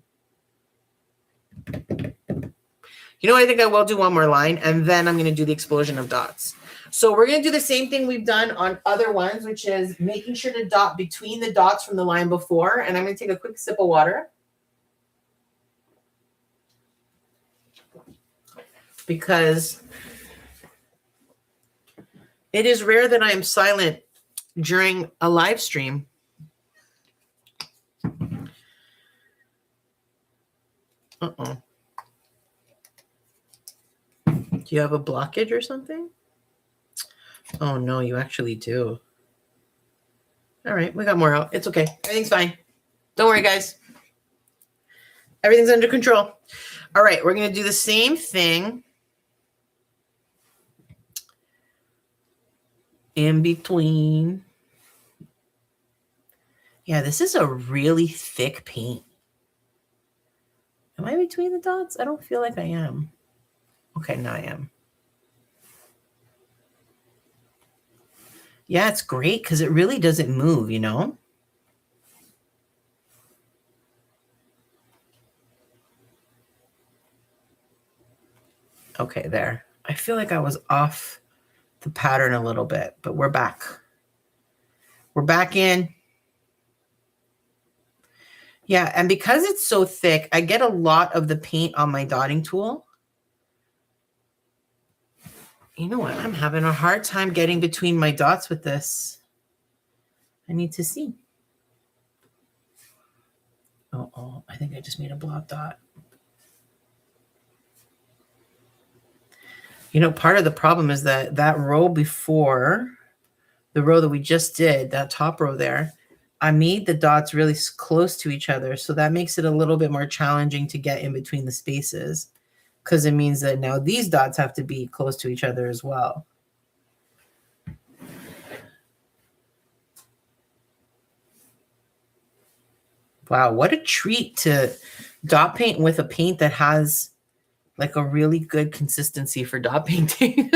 You know, I think I will do 1 more line, and then I'm going to do the explosion of dots. So we're going to do the same thing we've done on other ones, which is making sure to dot between the dots from the line before. And I'm going to take a quick sip of water, because it is rare that I am silent during a live stream. Uh-oh. Do you have a blockage or something? Oh, no, you actually do. All right, we got more out. It's okay. Everything's fine. Don't worry, guys. Everything's under control. All right, we're going to do the same thing in between. Yeah, this is a really thick paint. Am I between the dots? I don't feel like I am. Okay, now I am. Yeah, it's great because it really doesn't move, you know? Okay, there. I feel like I was off the pattern a little bit, but we're back. We're back in. Yeah, and because it's so thick, I get a lot of the paint on my dotting tool. You know what? I'm having a hard time getting between my dots with this. I need to see. Oh, I think I just made a block dot. You know, part of the problem is that that row before, the row that we just did, that top row there, I made the dots really close to each other. So that makes it a little bit more challenging to get in between the spaces, because it means that now these dots have to be close to each other as well. Wow, what a treat to dot paint with a paint that has like a really good consistency for dot painting.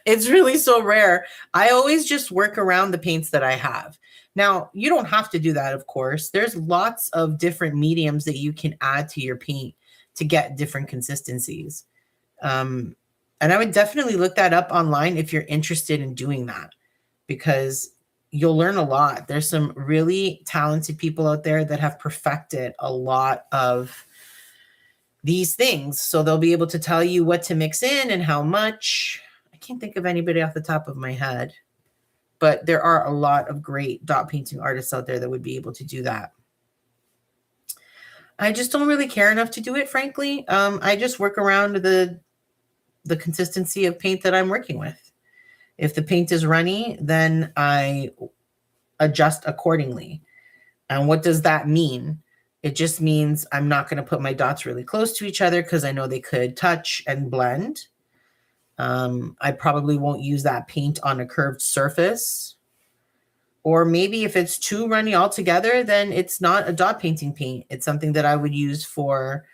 It's really so rare. I always just work around the paints that I have. Now, you don't have to do that, of course. There's lots of different mediums that you can add to your paint to get different consistencies. And I would definitely look that up online if you're interested in doing that, because you'll learn a lot. There's some really talented people out there that have perfected a lot of these things. So they'll be able to tell you what to mix in and how much. I can't think of anybody off the top of my head, but there are a lot of great dot painting artists out there that would be able to do that. I just don't really care enough to do it, frankly. I just work around the consistency of paint that I'm working with. If the paint is runny, then I adjust accordingly. And what does that mean? It just means I'm not going to put my dots really close to each other because I know they could touch and blend. I probably won't use that paint on a curved surface. Or maybe if it's too runny altogether, then it's not a dot painting paint. It's something that I would use for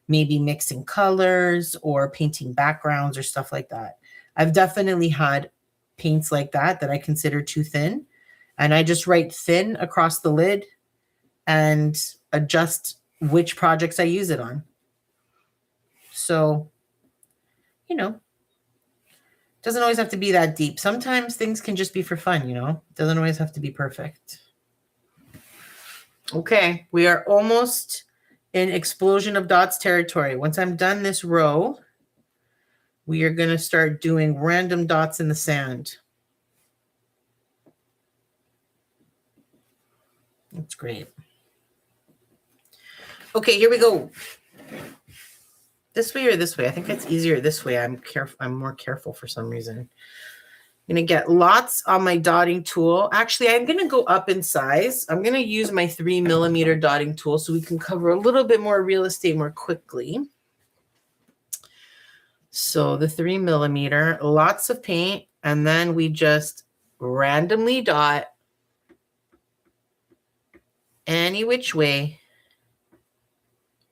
maybe mixing colors or painting backgrounds or stuff like that. I've definitely had paints like that I consider too thin. And I just write thin across the lid and adjust which projects I use it on. So, you know, doesn't always have to be that deep. Sometimes things can just be for fun, you know. It doesn't always have to be perfect. Okay, we are almost in explosion of dots territory. Once I'm done this row, we are going to start doing random dots in the sand. That's great. Okay, here we go. This way or this way? I think it's easier this way. I'm more careful for some reason. I'm going to get lots on my dotting tool. Actually, I'm going to go up in size. I'm going to use my 3mm dotting tool so we can cover a little bit more real estate more quickly. So the 3mm, lots of paint, and then we just randomly dot any which way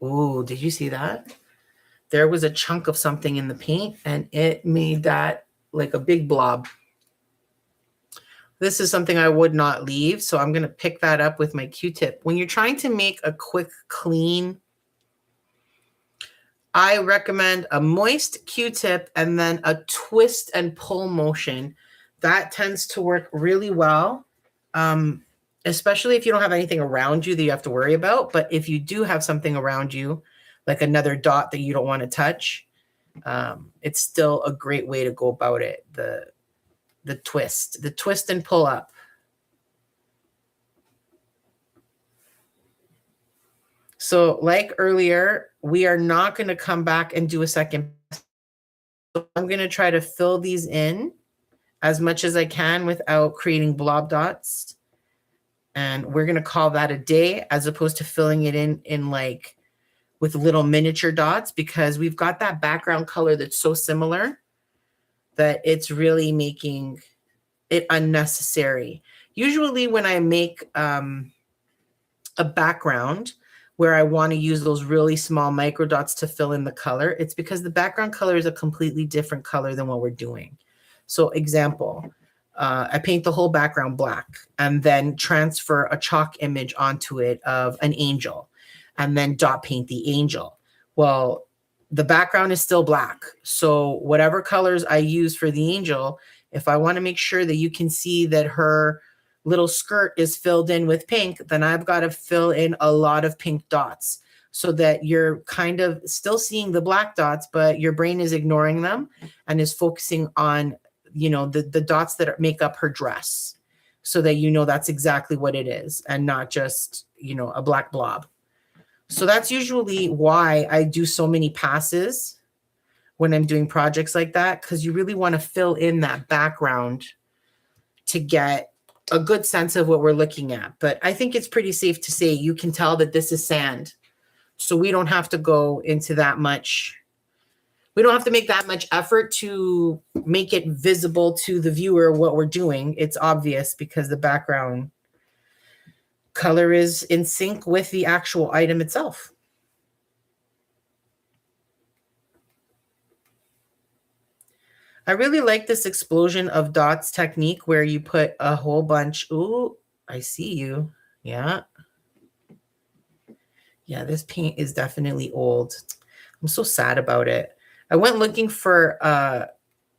Oh, did you see that? There was a chunk of something in the paint and it made that like a big blob. This is something I would not leave, so I'm going to pick that up with my Q-tip. When you're trying to make a quick clean, I recommend a moist Q-tip and then a twist and pull motion. That tends to work really well, especially if you don't have anything around you that you have to worry about. But if you do have something around you, like another dot that you don't want to touch, it's still a great way to go about it. The twist and pull up. So like earlier, we are not going to come back and do a second. So I'm going to try to fill these in as much as I can without creating blob dots. And we're going to call that a day as opposed to filling it in like with little miniature dots, because we've got that background color that's so similar that it's really making it unnecessary. Usually when I make a background where I want to use those really small micro dots to fill in the color, it's because the background color is a completely different color than what we're doing. So example, I paint the whole background black and then transfer a chalk image onto it of an angel and then dot paint the angel. Well, the background is still black. So whatever colors I use for the angel, if I want to make sure that you can see that her little skirt is filled in with pink, then I've got to fill in a lot of pink dots so that you're kind of still seeing the black dots, but your brain is ignoring them and is focusing on, you know, the dots that make up her dress, so that you know that's exactly what it is and not just, you know, a black blob. So that's usually why I do so many passes when I'm doing projects like that, because you really want to fill in that background to get a good sense of what we're looking at. But I think it's pretty safe to say you can tell that this is sand. So we don't have to go into that much. We don't have to make that much effort to make it visible to the viewer what we're doing. It's obvious because the background color is in sync with the actual item itself. I really like this explosion of dots technique where you put a whole bunch. Ooh, I see you. Yeah. Yeah, this paint is definitely old. I'm so sad about it. I went looking for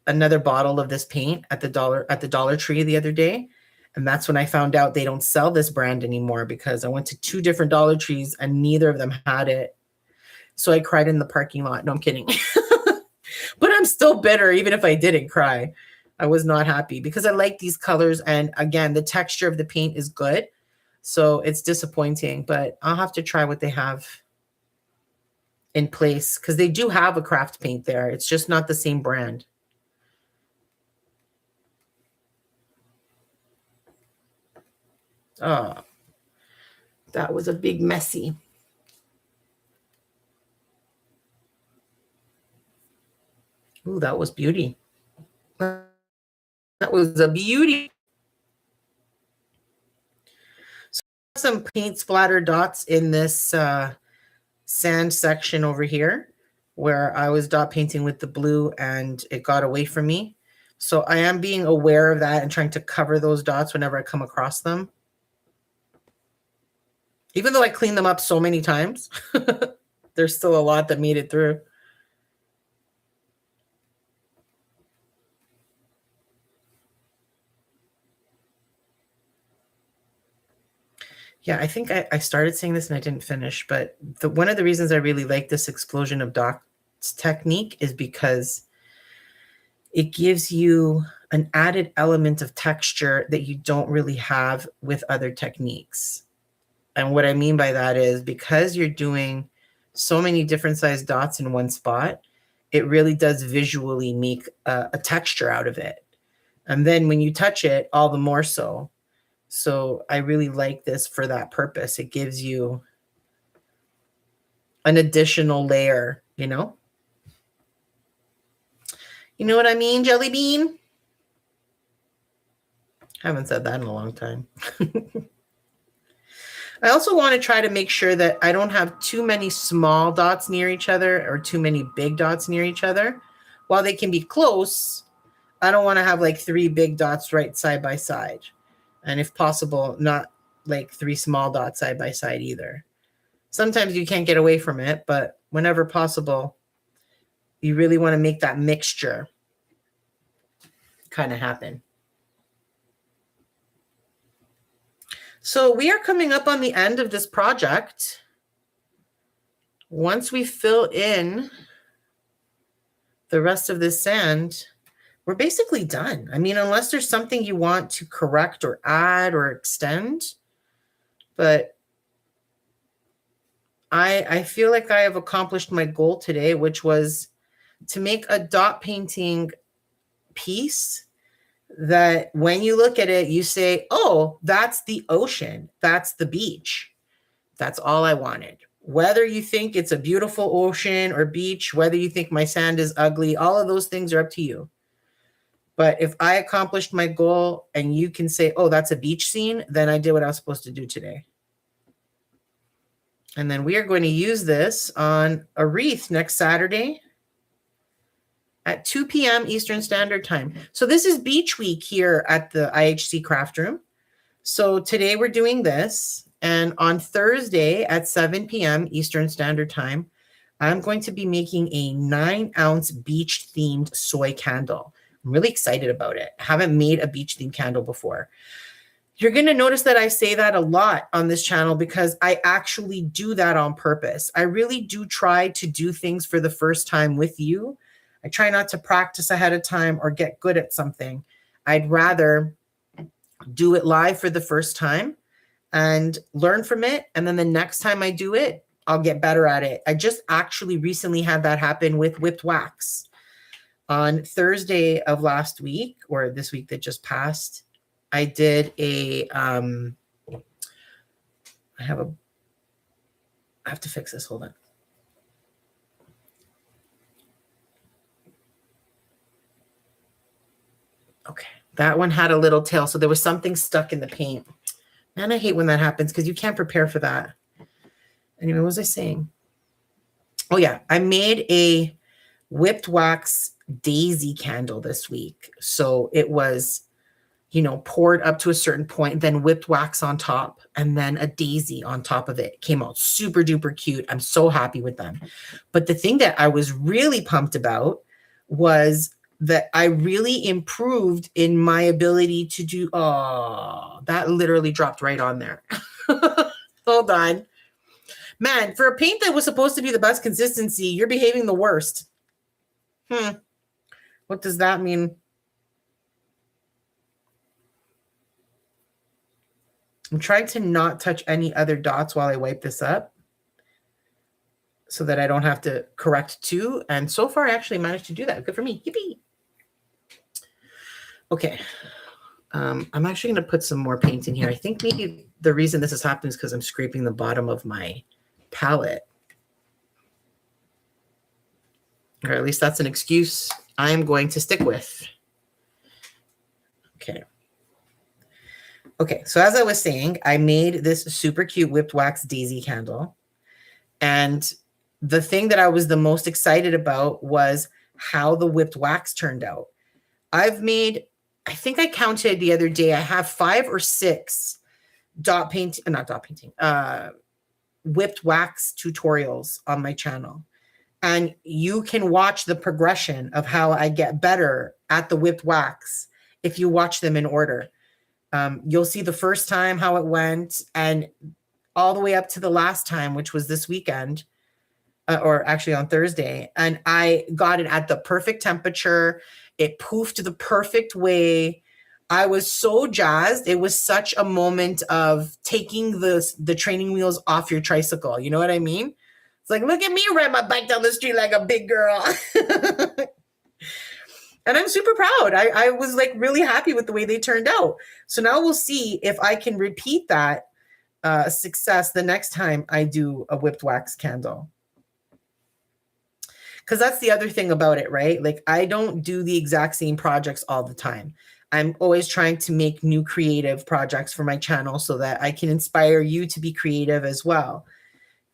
another bottle of this paint at the Dollar Tree the other day. And that's when I found out they don't sell this brand anymore, because I went to 2 different Dollar Trees and neither of them had it. So I cried in the parking lot. No, I'm kidding. But I'm still bitter, even if I didn't cry. I was not happy because I like these colors. And again, the texture of the paint is good. So it's disappointing, but I'll have to try what they have in place, because they do have a craft paint there. It's just not the same brand. Oh, that was a big messy. Ooh, that was beauty. That was a beauty. So some paint splatter dots in this sand section over here where I was dot painting with the blue and it got away from me. So I am being aware of that and trying to cover those dots whenever I come across them. Even though I cleaned them up so many times, there's still a lot that made it through. Yeah, I think I started saying this and I didn't finish, but one of the reasons I really like this explosion of dots technique is because it gives you an added element of texture that you don't really have with other techniques. And what I mean by that is because you're doing so many different size dots in one spot, it really does visually make a texture out of it. And then when you touch it, all the more so. So I really like this for that purpose. It gives you an additional layer, you know? You know what I mean, Jelly Bean? Haven't said that in a long time. I also want to try to make sure that I don't have too many small dots near each other or too many big dots near each other. While they can be close, I don't want to have like 3 big dots right side by side. And if possible, not like 3 small dots side by side either. Sometimes you can't get away from it, but whenever possible, you really want to make that mixture kind of happen. So we are coming up on the end of this project. Once we fill in the rest of this sand, we're basically done. I mean, unless there's something you want to correct or add or extend, but I feel like I have accomplished my goal today, which was to make a dot painting piece that when you look at it, you say, oh, that's the ocean. That's the beach. That's all I wanted. Whether you think it's a beautiful ocean or beach, whether you think my sand is ugly, all of those things are up to you. But if I accomplished my goal and you can say, oh, that's a beach scene, then I did what I was supposed to do today. And then we are going to use this on a wreath next Saturday at 2 p.m. Eastern Standard Time. So this is Beach Week here at the IHC Craft Room. So today we're doing this. And on Thursday at 7 p.m. Eastern Standard Time, I'm going to be making a 9-ounce beach-themed soy candle. I'm really excited about it. I haven't made a beach-themed candle before. You're going to notice that I say that a lot on this channel because I actually do that on purpose. I really do try to do things for the first time with you. I try not to practice ahead of time or get good at something. I'd rather do it live for the first time and learn from it. And then the next time I do it, I'll get better at it. I just actually recently had that happen with whipped wax. On Thursday of last week, or this week that just passed, I did a, I have to fix this, hold on. Okay, that one had a little tail, so there was something stuck in the paint. And I hate when that happens because you can't prepare for that. Anyway, what was I saying? Oh yeah, I made a whipped wax daisy candle this week. So it was, poured up to a certain point, then whipped wax on top, and then a daisy on top of it. Came out super duper cute. I'm so happy with them. But the thing that I was really pumped about was that I really improved in my ability to do, oh, that literally dropped right on there. Hold on. Man, for a paint that was supposed to be the best consistency, you're behaving the worst. What does that mean? I'm trying to not touch any other dots while I wipe this up so that I don't have to correct 2. And so far, I actually managed to do that. Good for me. Yippee. Okay. I'm actually going to put some more paint in here. I think maybe the reason this has happened is because I'm scraping the bottom of my palette. Or at least that's an excuse I'm going to stick with. Okay. Okay, so as I was saying, I made this super cute whipped wax daisy candle. And the thing that I was the most excited about was how the whipped wax turned out. I've made, I think I counted the other day, I have 5 or 6 whipped wax tutorials on my channel. And you can watch the progression of how I get better at the whipped wax if you watch them in order. You'll see the first time how it went and all the way up to the last time, which was this weekend, or actually on Thursday. And I got it at the perfect temperature. It poofed the perfect way. I was so jazzed. It was such a moment of taking the training wheels off your tricycle. You know what I mean? It's like, look at me ride my bike down the street like a big girl. And I'm super proud. I was like really happy with the way they turned out. So now we'll see if I can repeat that success the next time I do a whipped wax candle. Because that's the other thing about it, right? Like I don't do the exact same projects all the time. I'm always trying to make new creative projects for my channel so that I can inspire you to be creative as well.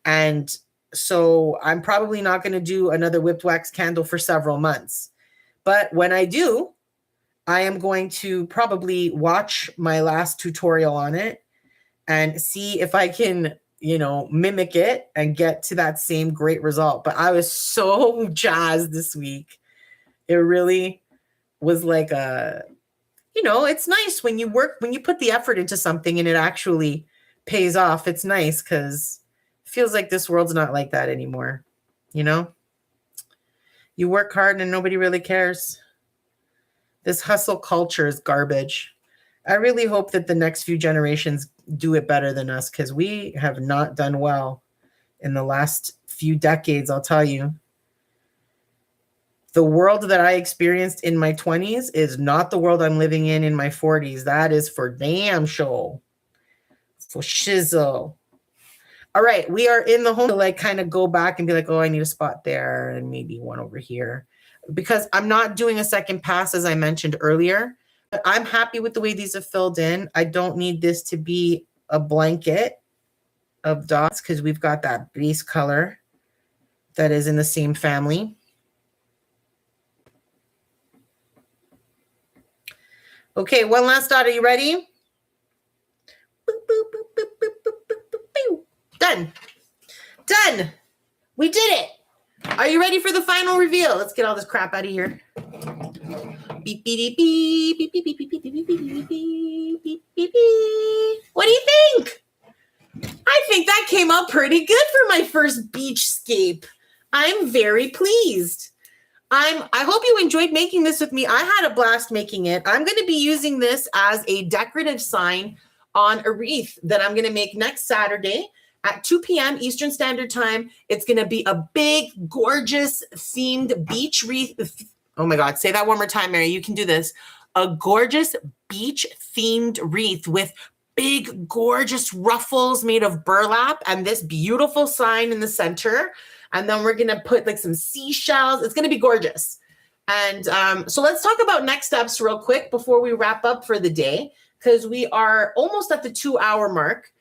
And so I'm probably not going to do another whipped wax candle for several months. But when I do, I am going to probably watch my last tutorial on it and see if I can, mimic it and get to that same great result. But I was so jazzed this week. It really was like it's nice when you put the effort into something and it actually pays off. It's nice because it feels like this world's not like that anymore. You work hard and nobody really cares. This hustle culture is garbage. I really hope that the next few generations do it better than us because we have not done well in the last few decades, I'll tell you. The world that I experienced in my 20s is not the world I'm living in my 40s. That is for damn sure. For shizzle. All right, we are in the home to kind of go back and be like, oh, I need a spot there and maybe one over here. Because I'm not doing a second pass, as I mentioned earlier. But I'm happy with the way these have filled in. I don't need this to be a blanket of dots because we've got that base color that is in the same family. Okay, one last dot. Are you ready? Boop, boop, boop, boop, boop, boop, boop, boop, boop. Done. Done. We did it. Are you ready for the final reveal? Let's get all this crap out of here. Beep, beep, beep, beep, beep, beep, beep, beep, beep, beep, beep, beep, beep, beep, beep. What do you think? I think that came out pretty good for my first beachscape. I'm very pleased. I hope you enjoyed making this with me. I had a blast making it. I'm going to be using this as a decorative sign on a wreath that I'm going to make next Saturday at 2 p.m. Eastern Standard Time. It's going to be a big, gorgeous themed beach wreath. Oh my God, say that one more time, Mary. You can do this. A gorgeous beach themed wreath with big, gorgeous ruffles made of burlap and this beautiful sign in the center. And then we're going to put some seashells. It's going to be gorgeous. And so let's talk about next steps real quick before we wrap up for the day, because we are almost at the 2-hour mark.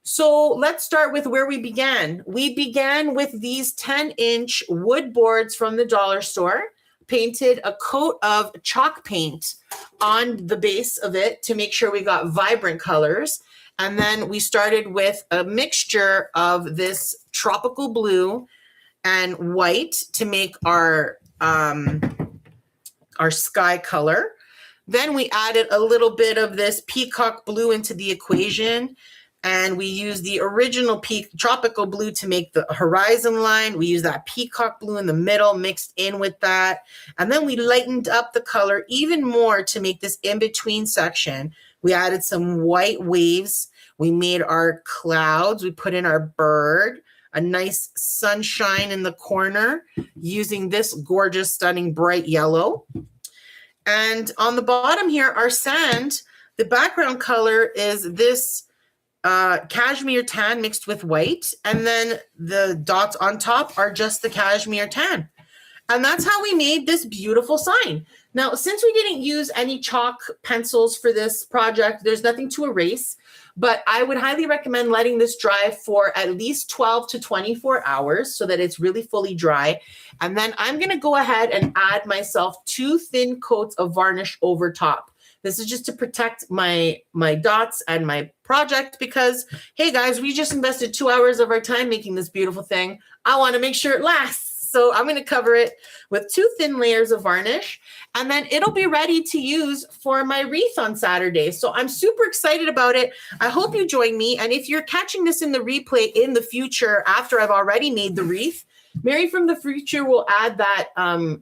So let's start with where we began. We began with these 10-inch wood boards from the dollar store, painted a coat of chalk paint on the base of it to make sure we got vibrant colors. And then we started with a mixture of this tropical blue and white to make our sky color. Then we added a little bit of this peacock blue into the equation. And we used the original tropical blue to make the horizon line. We used that peacock blue in the middle mixed in with that. And then we lightened up the color even more to make this in-between section. We added some white waves. We made our clouds. We put in our bird, a nice sunshine in the corner using this gorgeous, stunning, bright yellow. And on the bottom here, our sand, the background color is this cashmere tan mixed with white, and then the dots on top are just the cashmere tan. And that's how we made this beautiful sign. Now, since we didn't use any chalk pencils for this project, there's nothing to erase, but I would highly recommend letting this dry for at least 12 to 24 hours so that it's really fully dry. And then I'm going to go ahead and add myself 2 thin coats of varnish over top. This is just to protect my dots and my project because, hey guys, we just invested 2 hours of our time making this beautiful thing. I want to make sure it lasts. So I'm going to cover it with 2 thin layers of varnish, and then it'll be ready to use for my wreath on Saturday. So I'm super excited about it. I hope you join me. And if you're catching this in the replay in the future after I've already made the wreath, Mary from the future will add that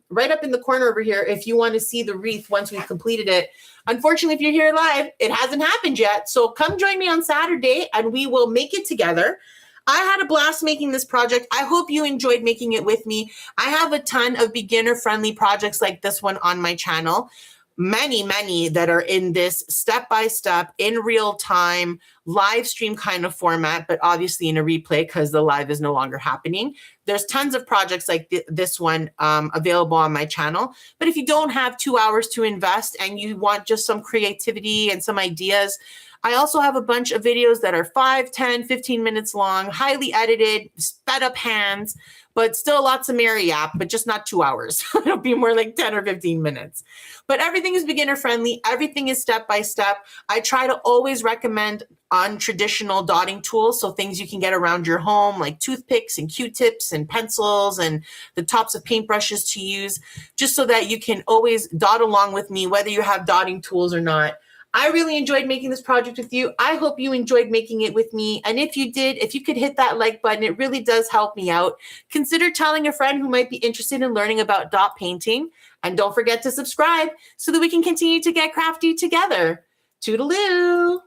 right up in the corner over here if you want to see the wreath once we've completed it. Unfortunately, if you're here live, it hasn't happened yet. So come join me on Saturday and we will make it together. I had a blast making this project. I hope you enjoyed making it with me. I have a ton of beginner-friendly projects like this one on my channel. many that are in this step-by-step, in real time, live stream kind of format, but obviously in a replay because the live is no longer happening. There's tons of projects like this one available on my channel. But if you don't have 2 hours to invest and you want just some creativity and some ideas, I also have a bunch of videos that are 5, 10, 15 minutes long, highly edited, sped up hands, but still lots of Mary app, but just not 2 hours. It'll be more like 10 or 15 minutes. But everything is beginner friendly. Everything is step by step. I try to always recommend untraditional dotting tools. So things you can get around your home, like toothpicks and Q-tips and pencils and the tops of paintbrushes to use, just so that you can always dot along with me, whether you have dotting tools or not. I really enjoyed making this project with you. I hope you enjoyed making it with me. And if you did, if you could hit that like button, it really does help me out. Consider telling a friend who might be interested in learning about dot painting. And don't forget to subscribe so that we can continue to get crafty together. Toodaloo.